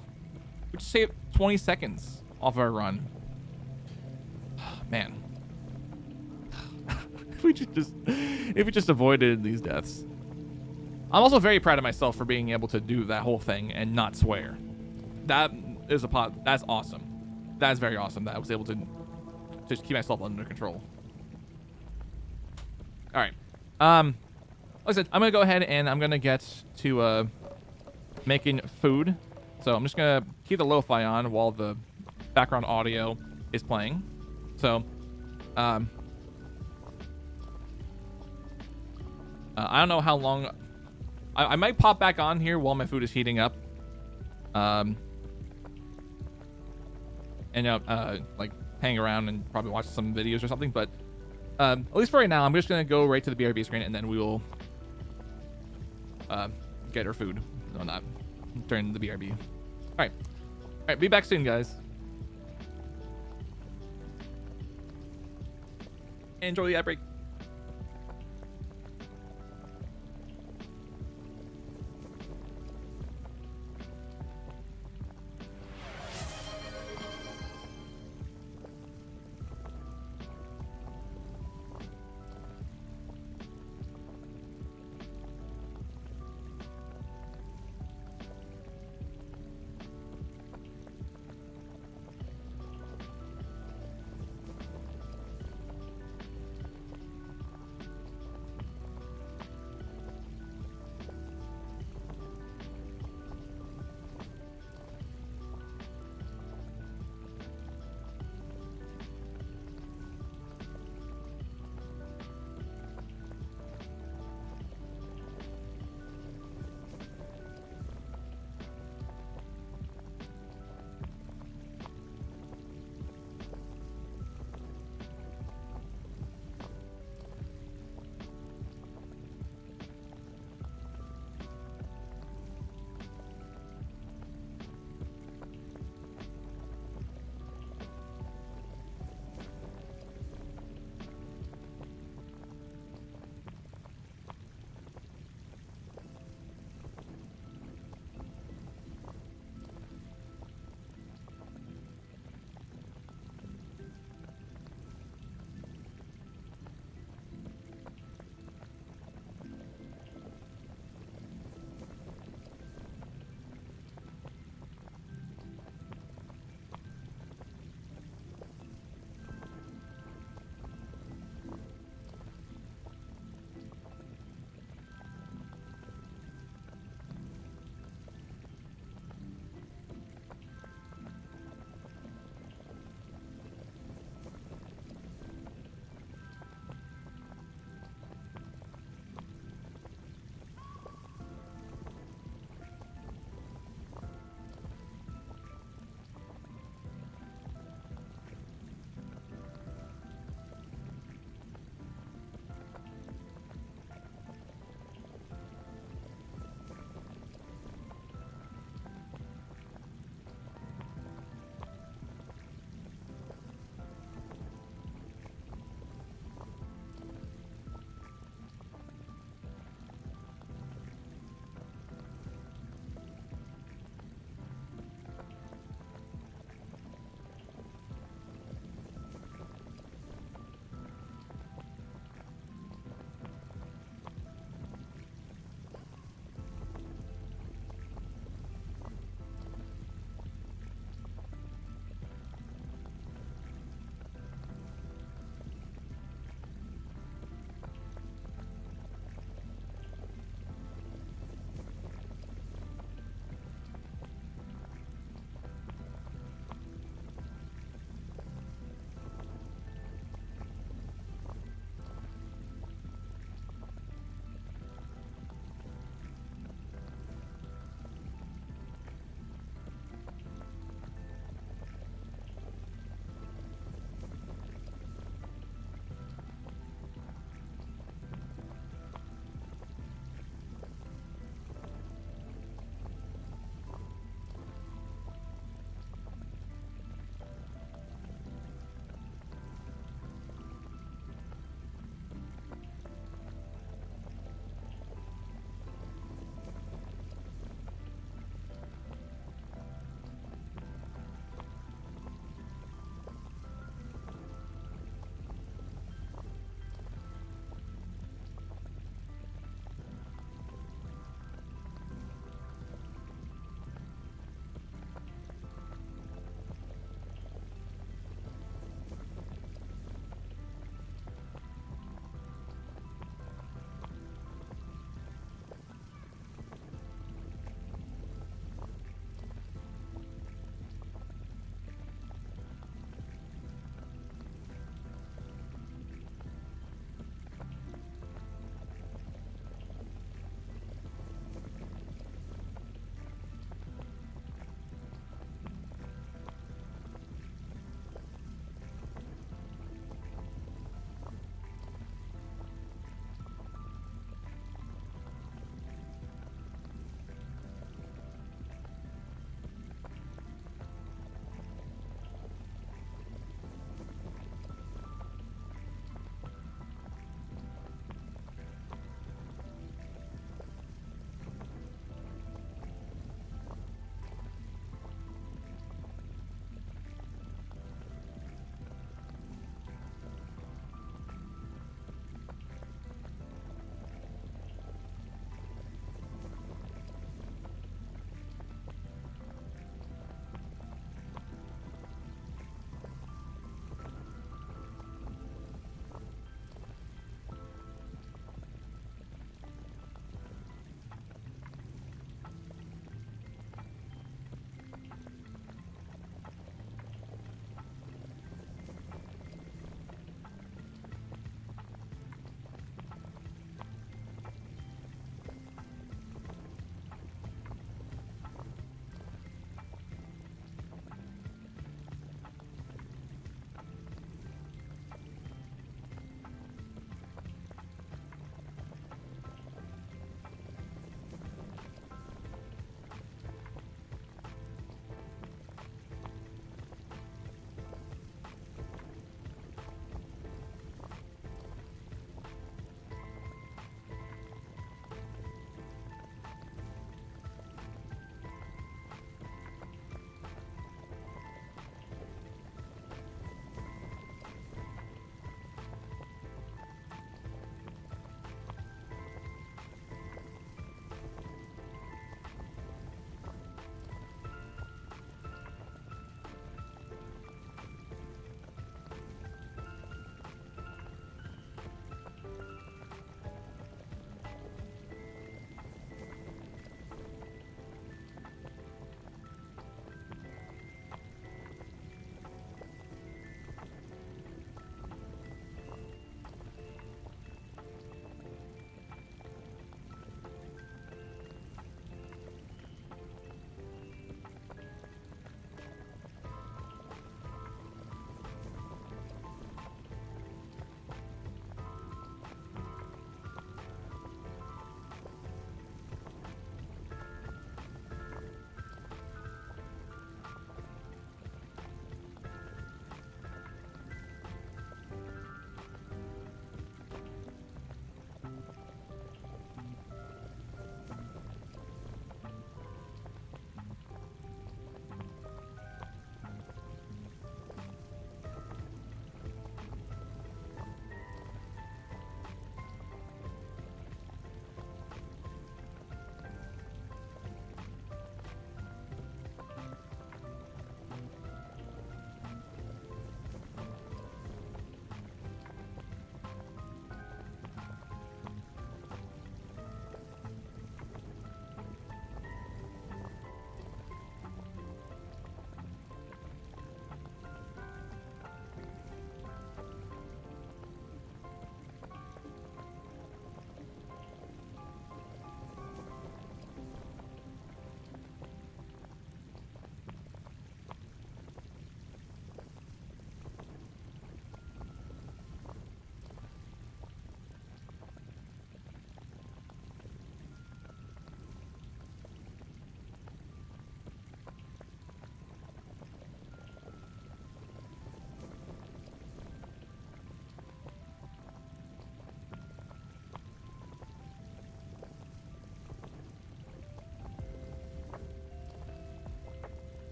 A: We just saved 20 seconds off our run. Man, if we just avoided these deaths. I'm also very proud of myself for being able to do that whole thing and not swear. That is that's awesome. That's very awesome that I was able to just keep myself under control. All right. Like I said, I'm gonna go ahead and I'm gonna get to making food. So I'm just gonna keep the lo-fi on while the background audio is playing. So I don't know how long. I might pop back on here while my food is heating up. And like hang around and probably watch some videos or something. But at least for right now, I'm just gonna go right to the BRB screen and then we will get our food. No, not during the BRB. All right. Be back soon, guys. Enjoy the ad break.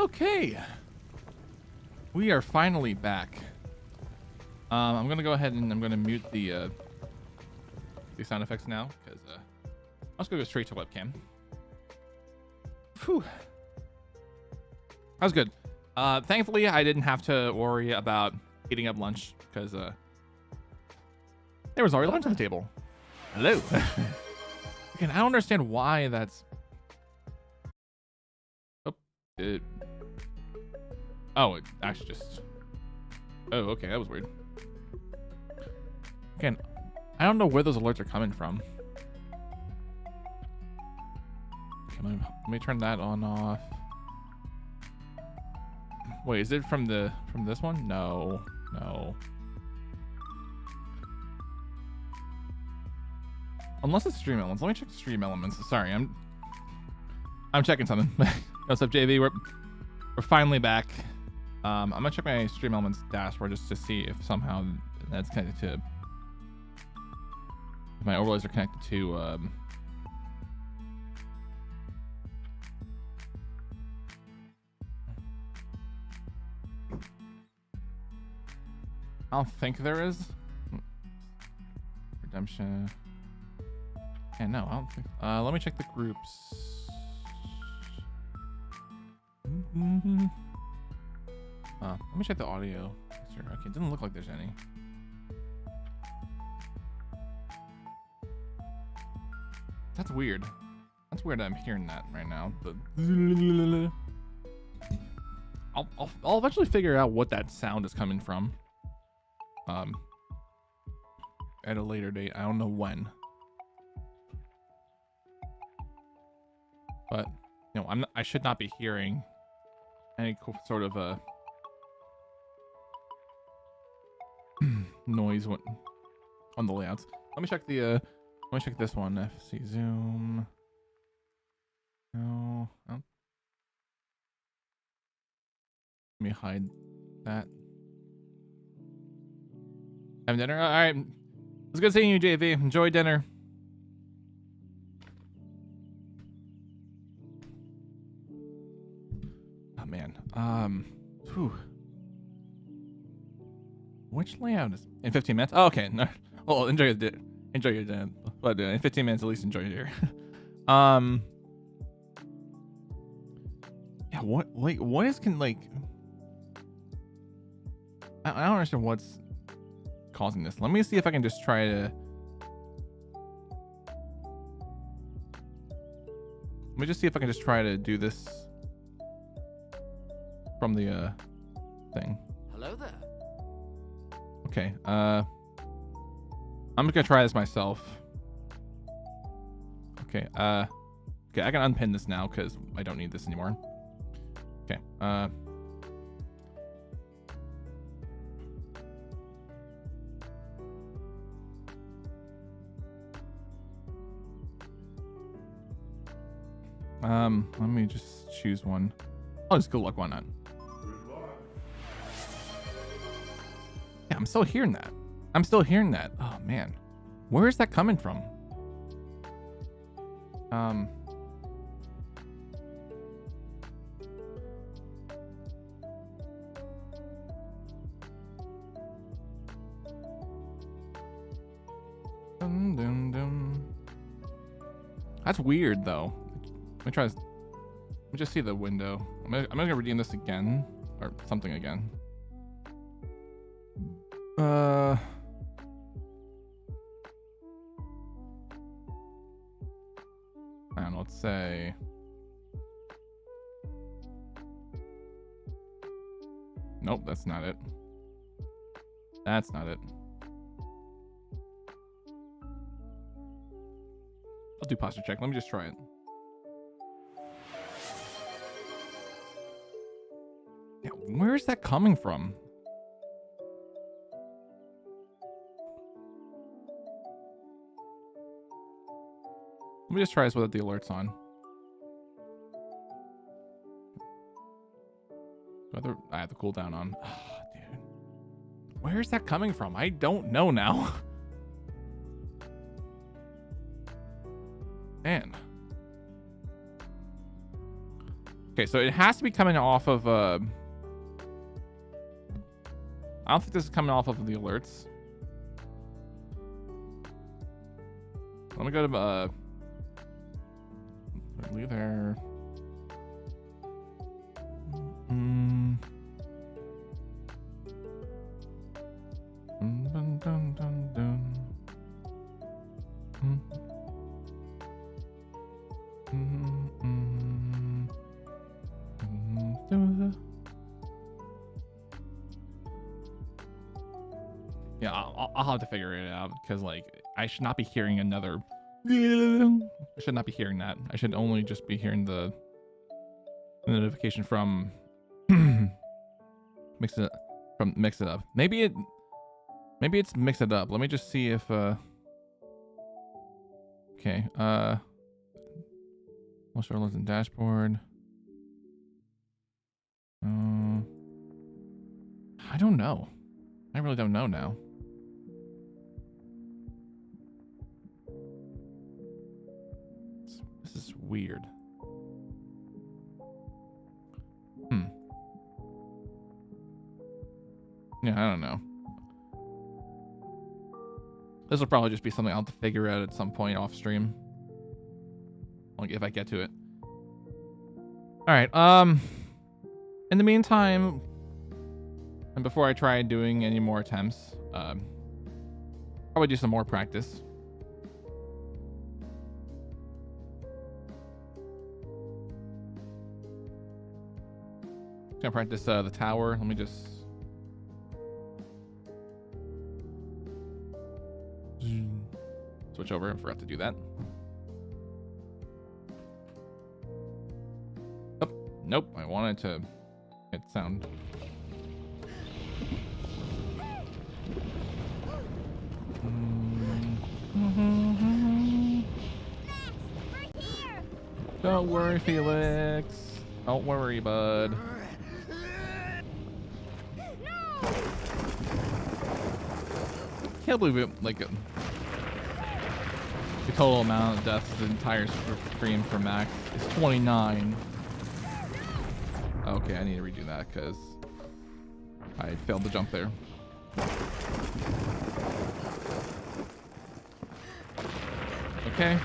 A: Okay. We are finally back. I'm gonna go ahead and I'm gonna mute the sound effects now because let's go straight to webcam. Whew. That was good. Thankfully, I didn't have to worry about eating up lunch because there was already lunch on the table. Hello. Again, I don't understand why that's. Oh, it actually just. Oh, okay, that was weird. Again, I don't know where those alerts are coming from. Okay, let me turn that on off. Wait, is it from this one? No. Unless it's stream elements. Let me check stream elements. Sorry, I'm checking something. What's up, JV? We're finally back. I'm gonna check my stream elements dashboard just to see if somehow that's connected to. If my overlays are connected to. I don't think there is. Redemption. Yeah, no, I don't think. Let me check the groups. Let me check the audio. Okay, it doesn't look like there's any. That's weird. That's weird that I'm hearing that right now. I'll eventually figure out what that sound is coming from. At a later date. I don't know when. But you know, I should not be hearing any sort of a noise on the layouts. Let me check the let me check this one. FC zoom. No. Let me hide that. Having dinner? All right. It's good seeing you, JV. Enjoy dinner. Oh man. Whew. Which layout is in 15 minutes? Oh, okay. No. Well, enjoy your dinner. But in 15 minutes, at least enjoy your. Yeah. What? Like, what is like? I don't understand what's causing this. Let me see if I can just try to. Let me just see if I can just try to do this from the thing.
C: Hello there.
A: Okay. I'm just gonna try this myself. Okay. Okay, I can unpin this now because I don't need this anymore. Okay. Let me just choose one. I'll just go luck, why not? Yeah, I'm still hearing that. Oh man. Where is that coming from? Dum, dum, dum. That's weird though. Let me try this. Let me just see the window. I'm gonna redeem this again or something again. I don't know. Let's say. Nope, that's not it. That's not it. I'll do posture check. Let me just try it. Yeah, where is that coming from? Let me just try this without the alerts on. I have the cooldown on. Oh, dude. Where is that coming from? I don't know now. Man. Okay, so it has to be coming off of I don't think this is coming off of the alerts. Let me go to leave there. Dun, dun, dun, dun. Yeah, I'll have to figure it out because like I should not be hearing another. I should not be hearing that. I should only just be hearing the notification from mix it up. Maybe it's mix it up. Let me just see if okay. Most rollers in dashboard. I don't know. I really don't know now. This is weird. Yeah, I don't know. This will probably just be something I'll have to figure out at some point off stream. Like if I get to it. Alright, in the meantime, and before I try doing any more attempts, probably do some more practice. Gonna practice the tower. Let me just switch over. I forgot to do that. Oh, nope. I wanted to hit sound. Don't worry, Felix. Don't worry, bud. Can't believe it. Like the total amount of deaths the entire stream for Max is 29. Okay, I need to redo that because I failed to jump there. Okay.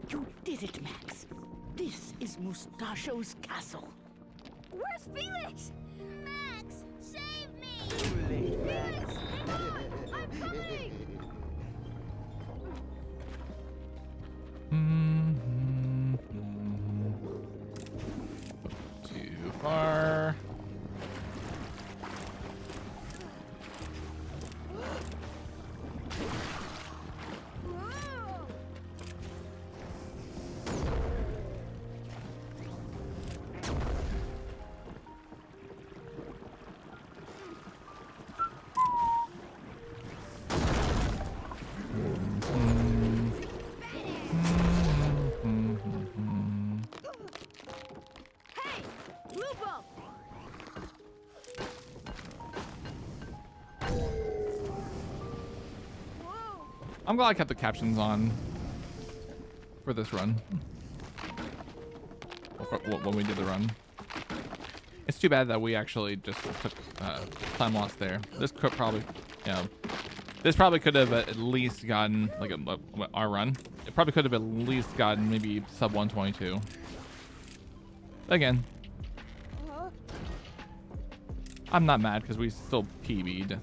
D: You did it, Max. This is Mustachio's castle.
B: Where's Felix? Max, save me! Felix, I'm coming!
A: Too far. I'm glad I kept the captions on for this run. When we did the run. It's too bad that we actually just took time lost there. This could probably, you know, this probably could have at least gotten like our run. It probably could have at least gotten maybe sub 122. Again, I'm not mad because we still PB'd.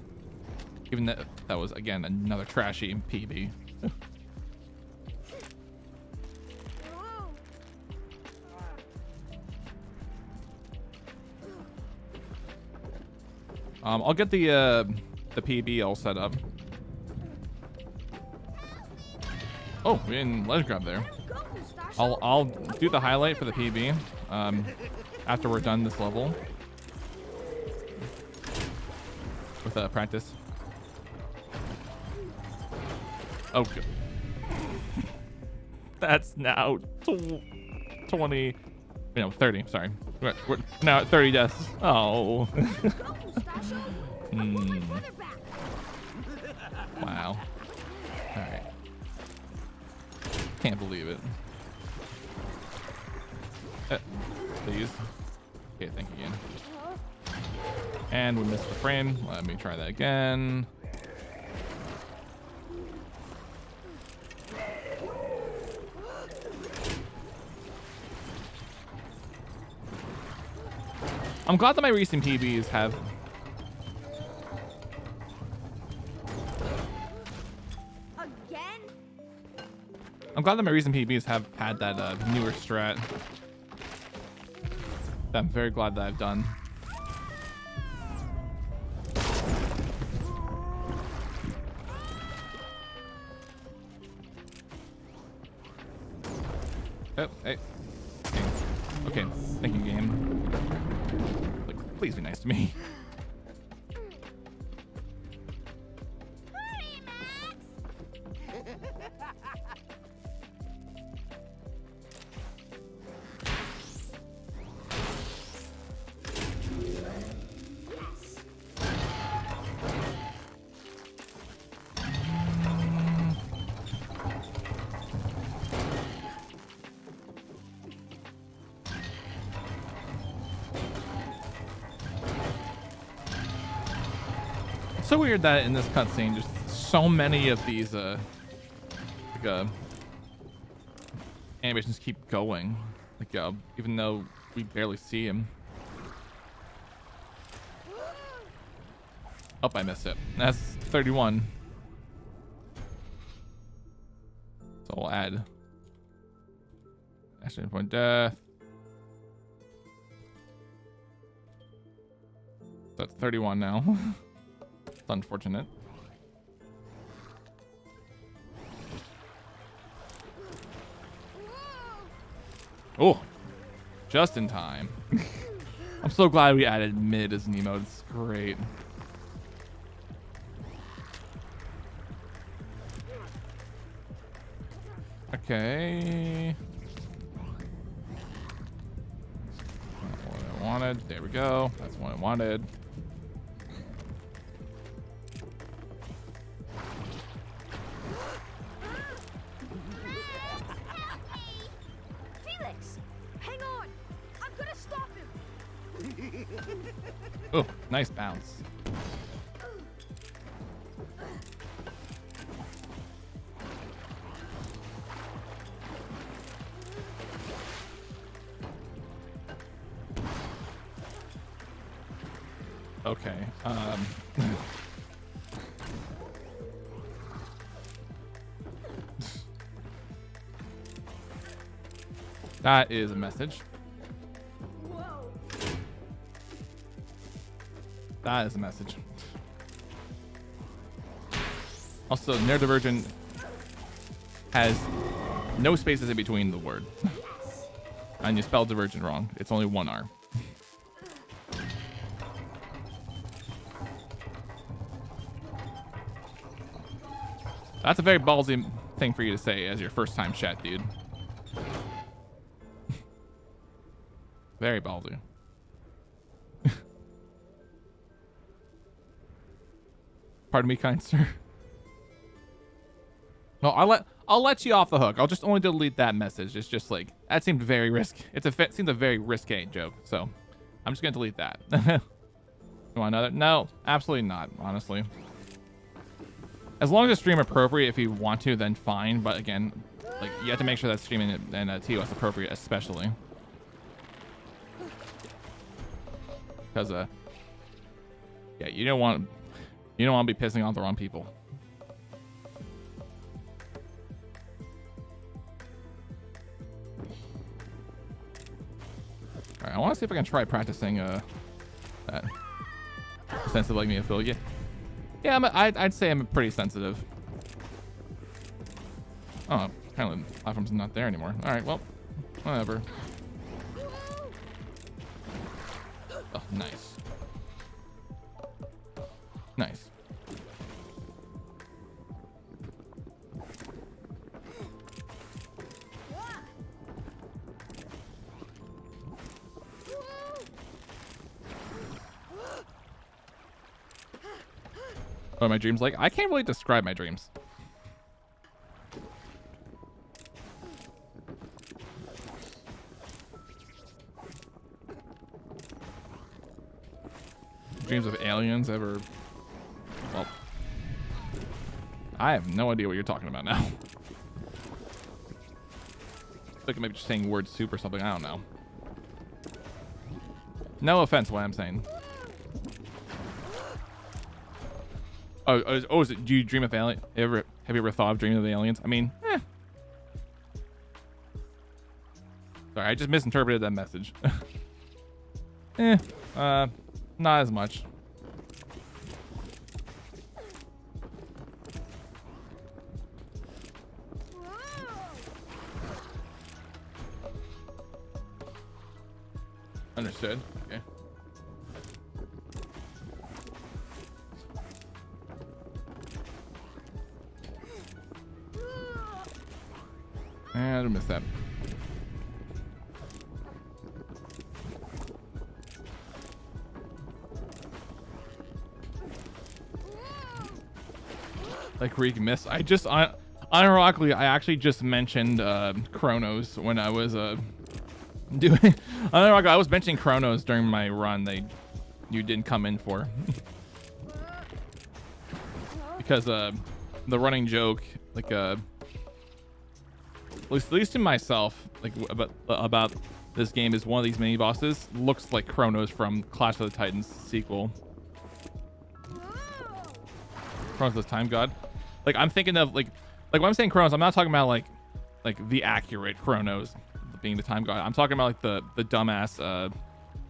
A: Even that was again another trashy PB. I'll get the PB all set up. Oh, we didn't ledge grab there. I'll do the highlight for the PB after we're done this level with practice. Okay. That's now 20. No, 30. Sorry. We're now at 30 deaths. Oh.
B: Go, Mustache. I want my brother back.
A: Wow. All right. Can't believe it. Please. Okay, thank you again. And we missed the frame. Let me try that again. I'm glad that my recent PBs have
B: Again?
A: I'm glad that my recent PBs have had that newer strat. That I'm very glad that I've done. Oh, hey. Okay, thank you, game. Like, please be nice to me. It's so weird that in this cutscene, just so many of these animations keep going, like even though we barely see him. Oh, I missed it. That's 31. So we'll add action point death. So it's 31 now. It's unfortunate. Oh, just in time. I'm so glad we added mid as an emote. It's great. Okay. Not what I wanted. There we go. That's what I wanted.
B: Felix, hang on. I'm gonna stop him.
A: Oh, nice bounce. Okay. That is a message.
B: Whoa.
A: That is a message. Also, neurodivergent has no spaces in between the word. And you spelled divergent wrong. It's only one R. That's a very ballsy thing for you to say as your first time chat, dude. Very ballsy. Pardon me, kind sir. No, I'll let you off the hook. I'll just only delete that message. It's just like that seemed very risky. It seems a very risque joke, so I'm just gonna delete that. You want another? No, absolutely not. Honestly, as long as it's stream appropriate, if you want to, then fine. But again, like you have to make sure that streaming and TOS appropriate, especially because yeah, you don't want to be pissing off the wrong people. All right, I want to see if I can try practicing that sensitive like me, Phil. Yeah, I'd say I'm pretty sensitive. Oh, apparently the platform's not there anymore. All right, well, whatever. Oh, nice. Nice. are my dreams like? I can't really describe my dreams. Dreams of aliens ever? Well, I have no idea what you're talking about now. Like maybe just saying word soup or something. I don't know. No offense, what I'm saying. Oh, is it? Do you dream of alien? Have you ever thought of dreaming of aliens? I mean, Sorry, I just misinterpreted that message. Not as much. Understood. Okay. I missed that. Like Reek miss. Unironically, I actually just mentioned Chronos when I was doing. I was mentioning Chronos during my run. You didn't come in for because the running joke, like at least to myself, like about this game is one of these mini bosses looks like Chronos from Clash of the Titans sequel. Chronos the Time God. Like I'm thinking of like when I'm saying Chronos, I'm not talking about like the accurate Chronos being the Time God. I'm talking about like the dumbass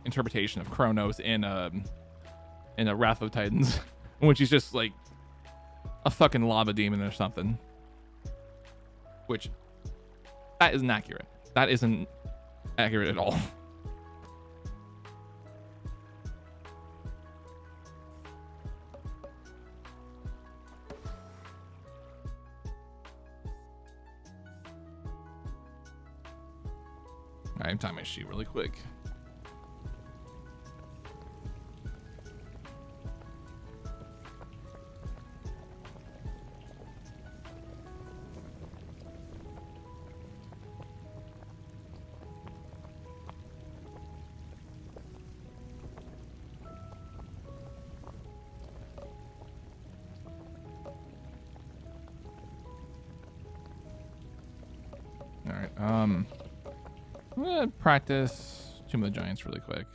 A: interpretation of Chronos in a Wrath of Titans, in which he's just like a fucking lava demon or something. Which that isn't accurate. That isn't accurate at all. I'm time my sheet really quick. All right. I'm gonna practice Tomb of the Giants really quick.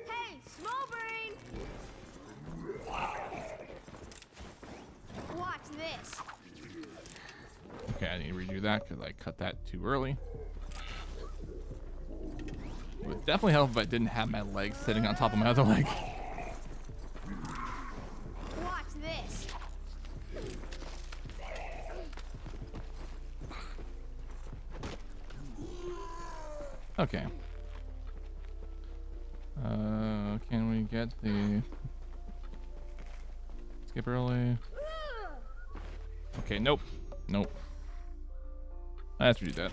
B: Hey, small brain! Watch this.
A: Okay, I need to redo that because I cut that too early. It would definitely help if I didn't have my leg sitting on top of my other leg.
B: Watch this.
A: Okay. Can we get the skip early? Okay, nope. Nope. Let's redo that.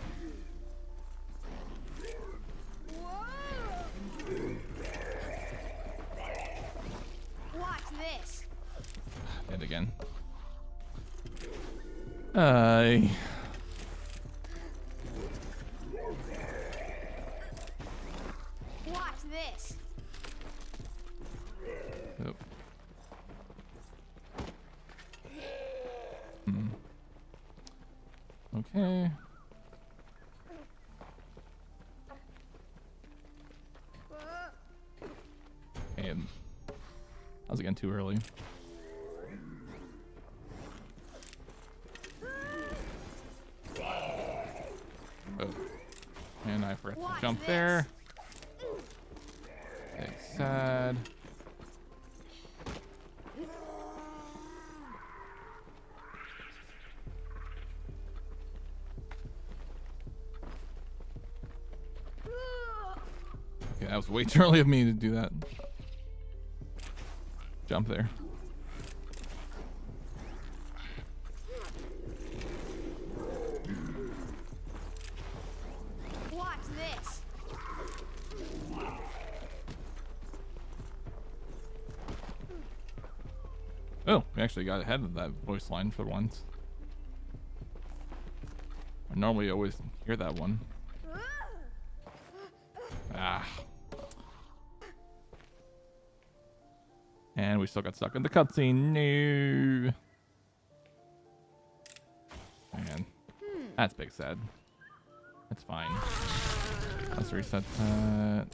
B: Watch this.
A: Hit again.
B: Watch this.
A: Oh. Hmm. Okay. And that was again too early. Oh. And I forgot to jump there. That's sad. Okay, that was way too early of me to do that. jump there.
B: Watch this.
A: Oh, we actually got ahead of that voice line for once. I normally always hear that one. Ah. And we still got stuck in the cutscene. No. Man. That's big sad. That's fine. Let's reset that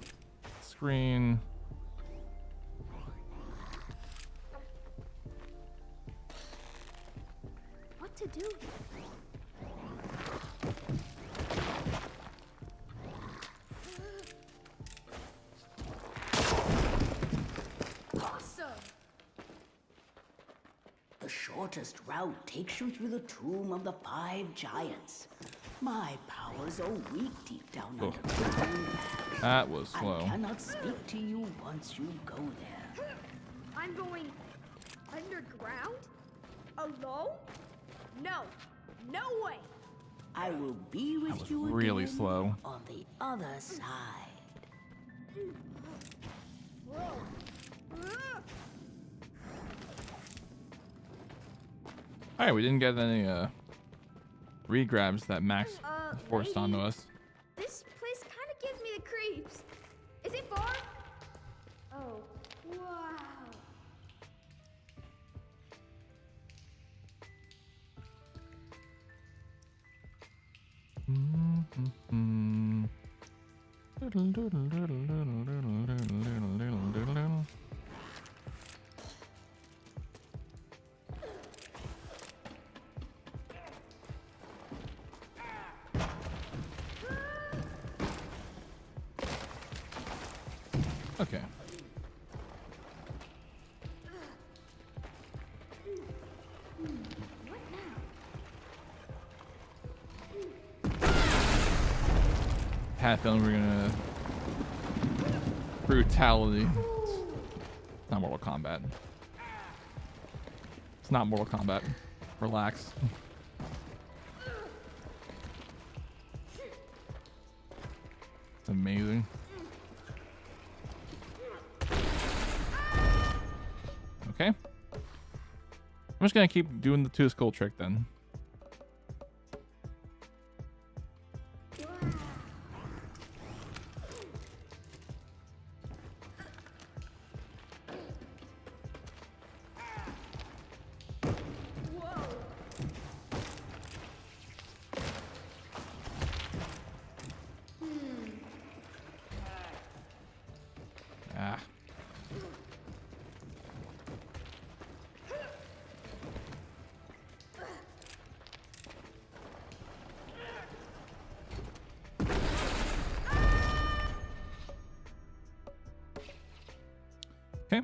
A: screen.
B: What to do? Awesome.
D: The shortest route takes you through the tomb of the 5 giants. My powers are weak deep down
A: Oh.
D: underground.
A: That was slow.
D: I cannot speak to you once you go there.
B: I'm going underground? Alone? No. No way.
D: I will be with
A: was
D: you
A: really
D: again
A: slow.
D: on the other side.
B: Whoa.
A: Alright, we didn't get any regrabs that Max forced onto
B: lady.
A: us.
B: This place kind of gives me the creeps. Is it far? Oh, wow.
A: Okay.
B: What now?
A: Had a feeling we were gonna brutality. It's not Mortal Kombat. It's not Mortal Kombat. Relax. It's amazing. Okay. I'm just gonna keep doing the 2 skull trick then. Ah. Okay.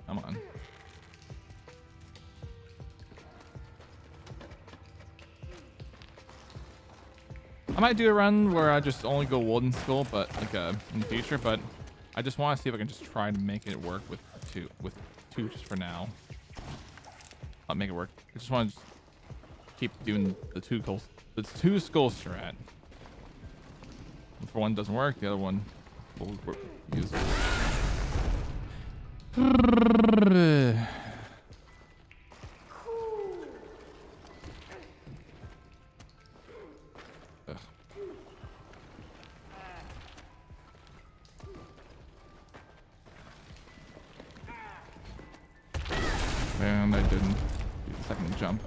A: Come on. I might do a run where I just only go Golden Skull, but like in the future. But I just want to see if I can just try to make it work with two just for now. I'll make it work. I just want to keep doing the 2 skull strat. If one doesn't work, the other one will use. Ugh. And I didn't do the second jump.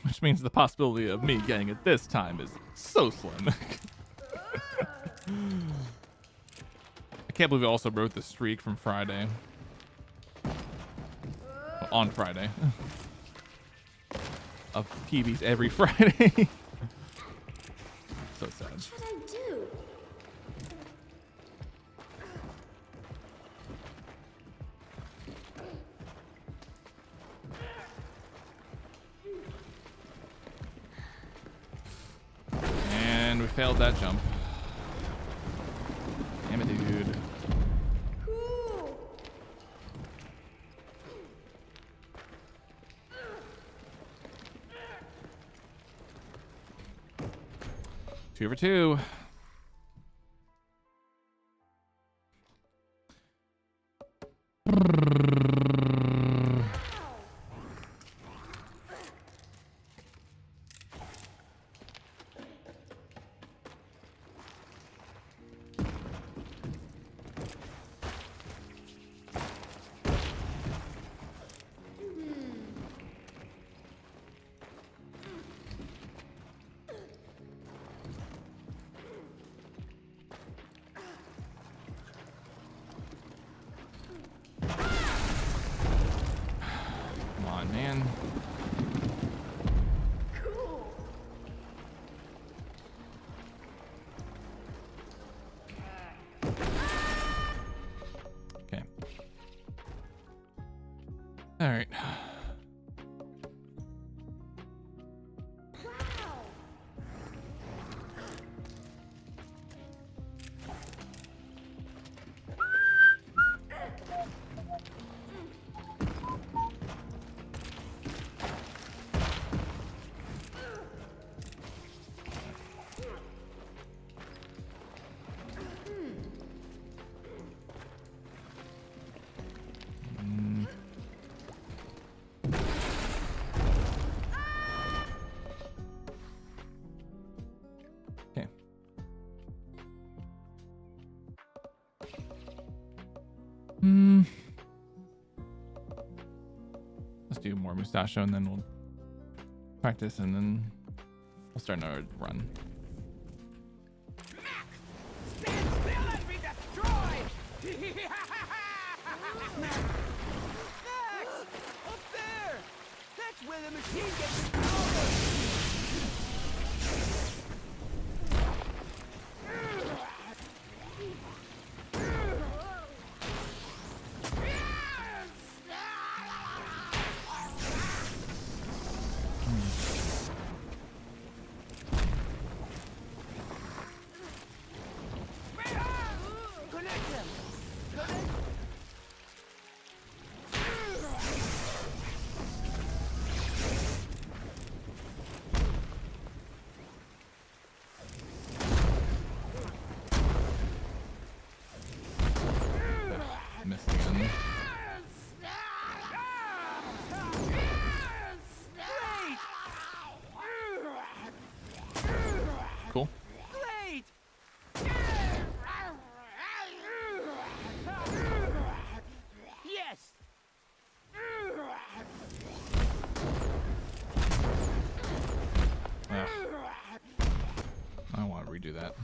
A: Which means the possibility of me getting it this time is so slim. I can't believe I also wrote the streak from Friday. Well, on Friday. Of PBs every Friday. So sad.
B: What should I do?
A: failed that jump. Damn it, dude.
B: Cool.
A: 2 for 2. Come on, man.
B: Cool.
A: Okay. All right.
B: Wow.
A: Okay. Let's do more mustachio and then we'll practice and then we'll start another run.
C: Stand still and be destroyed! Max! Up there! That's where the machine gets its power! Connect them! Connect!
A: Missed again. Cool.
C: Great! Yes!
A: Ugh. I want to redo that.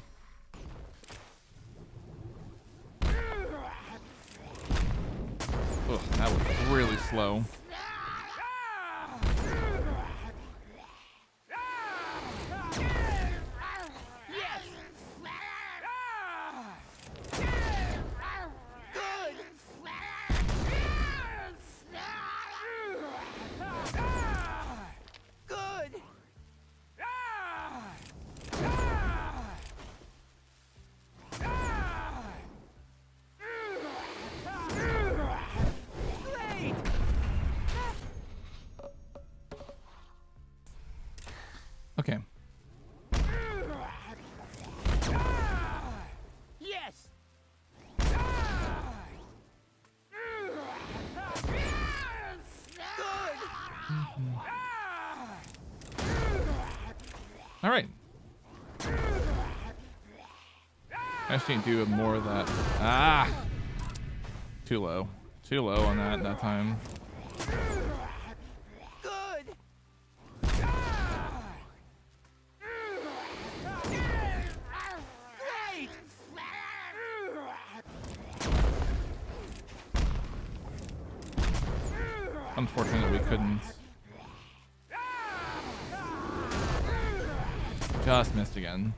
A: Ugh, that was really slow.
C: Yes! Good! Good! Great!
A: Okay.
C: Yes! Good!
A: All right. I just need to do more of that. Ah! Too low. Too low on that time.
C: Good! Great!
A: Unfortunate we couldn't. Just missed again.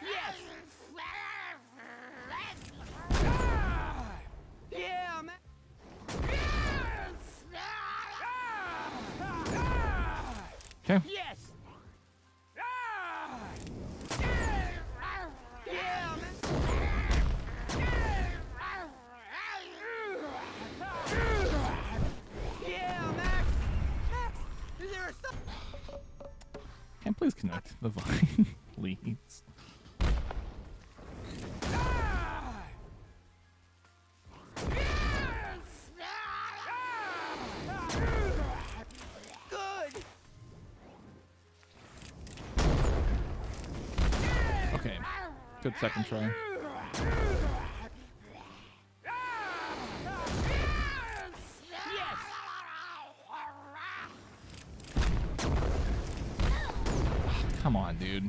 C: Yes! Yeah,
A: Okay.
C: Yes. Ah! Yeah, yeah, Max. Max, is there a
A: Can I please connect the vine leads?
C: good?
A: Okay. Good second try.
C: Yes.
A: Come on, dude.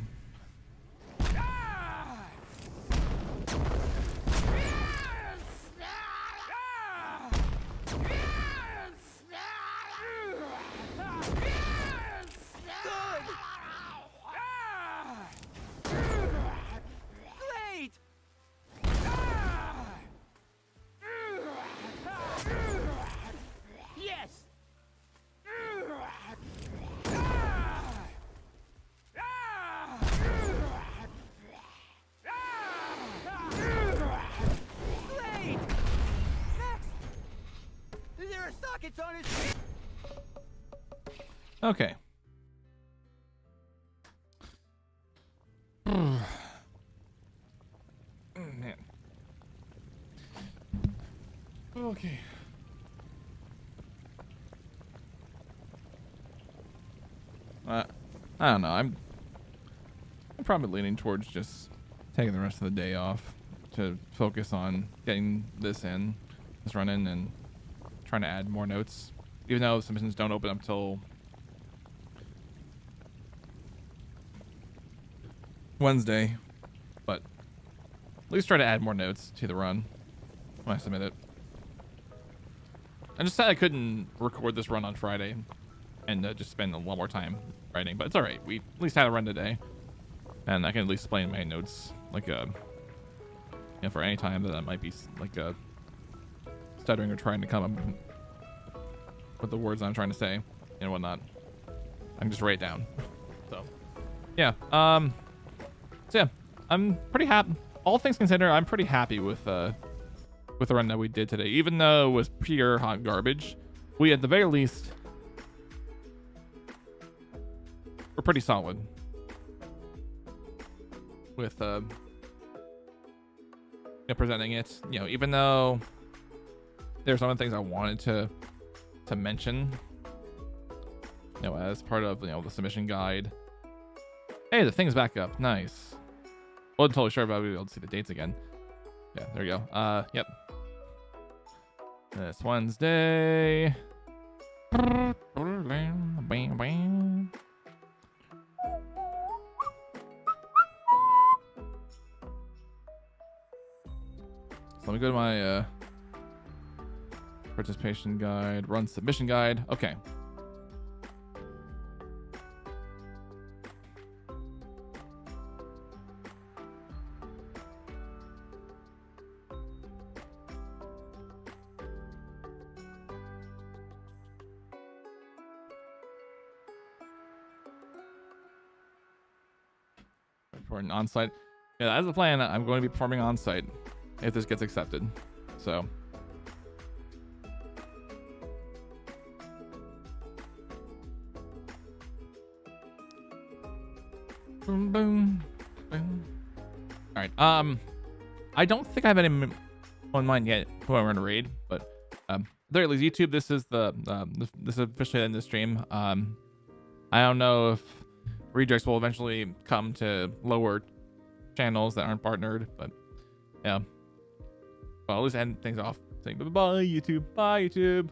C: Great. Yes. Great. Max, is there a socket on his?
A: Okay. Man. Okay. I don't know. I'm probably leaning towards just taking the rest of the day off to focus on getting this run in, and trying to add more notes. Even though submissions don't open up till Wednesday, but at least try to add more notes to the run when I submit it. I just sad I couldn't record this run on Friday and just spend a lot more time writing, but it's all right. We at least had a run today, and I can at least explain my notes, like for any time that I might be like stuttering or trying to come up with the words I'm trying to say and whatnot. I can just write it down. So yeah, so yeah, I'm pretty happy. All things considered, I'm pretty happy with the run that we did today. Even though it was pure hot garbage, we at the very least were pretty solid with presenting it. You know, even though there's some things I wanted to mention, you know, as part of the submission guide. Hey, the thing's back up. Nice. Wasn't totally sure if I'll be able to see the dates again. Yeah, there you go. Yep. This Wednesday. So let me go to my participation guide, run submission guide. Okay. For an on-site. Yeah, as a plan, I'm going to be performing on-site if this gets accepted. So boom, boom, boom. All right. I don't think I have any on mind yet who I'm going to raid, but there at least YouTube. This is this is officially the end of the stream. I don't know if redirects will eventually come to lower channels that aren't partnered, but yeah. Well, at least end things off saying bye YouTube. Bye YouTube.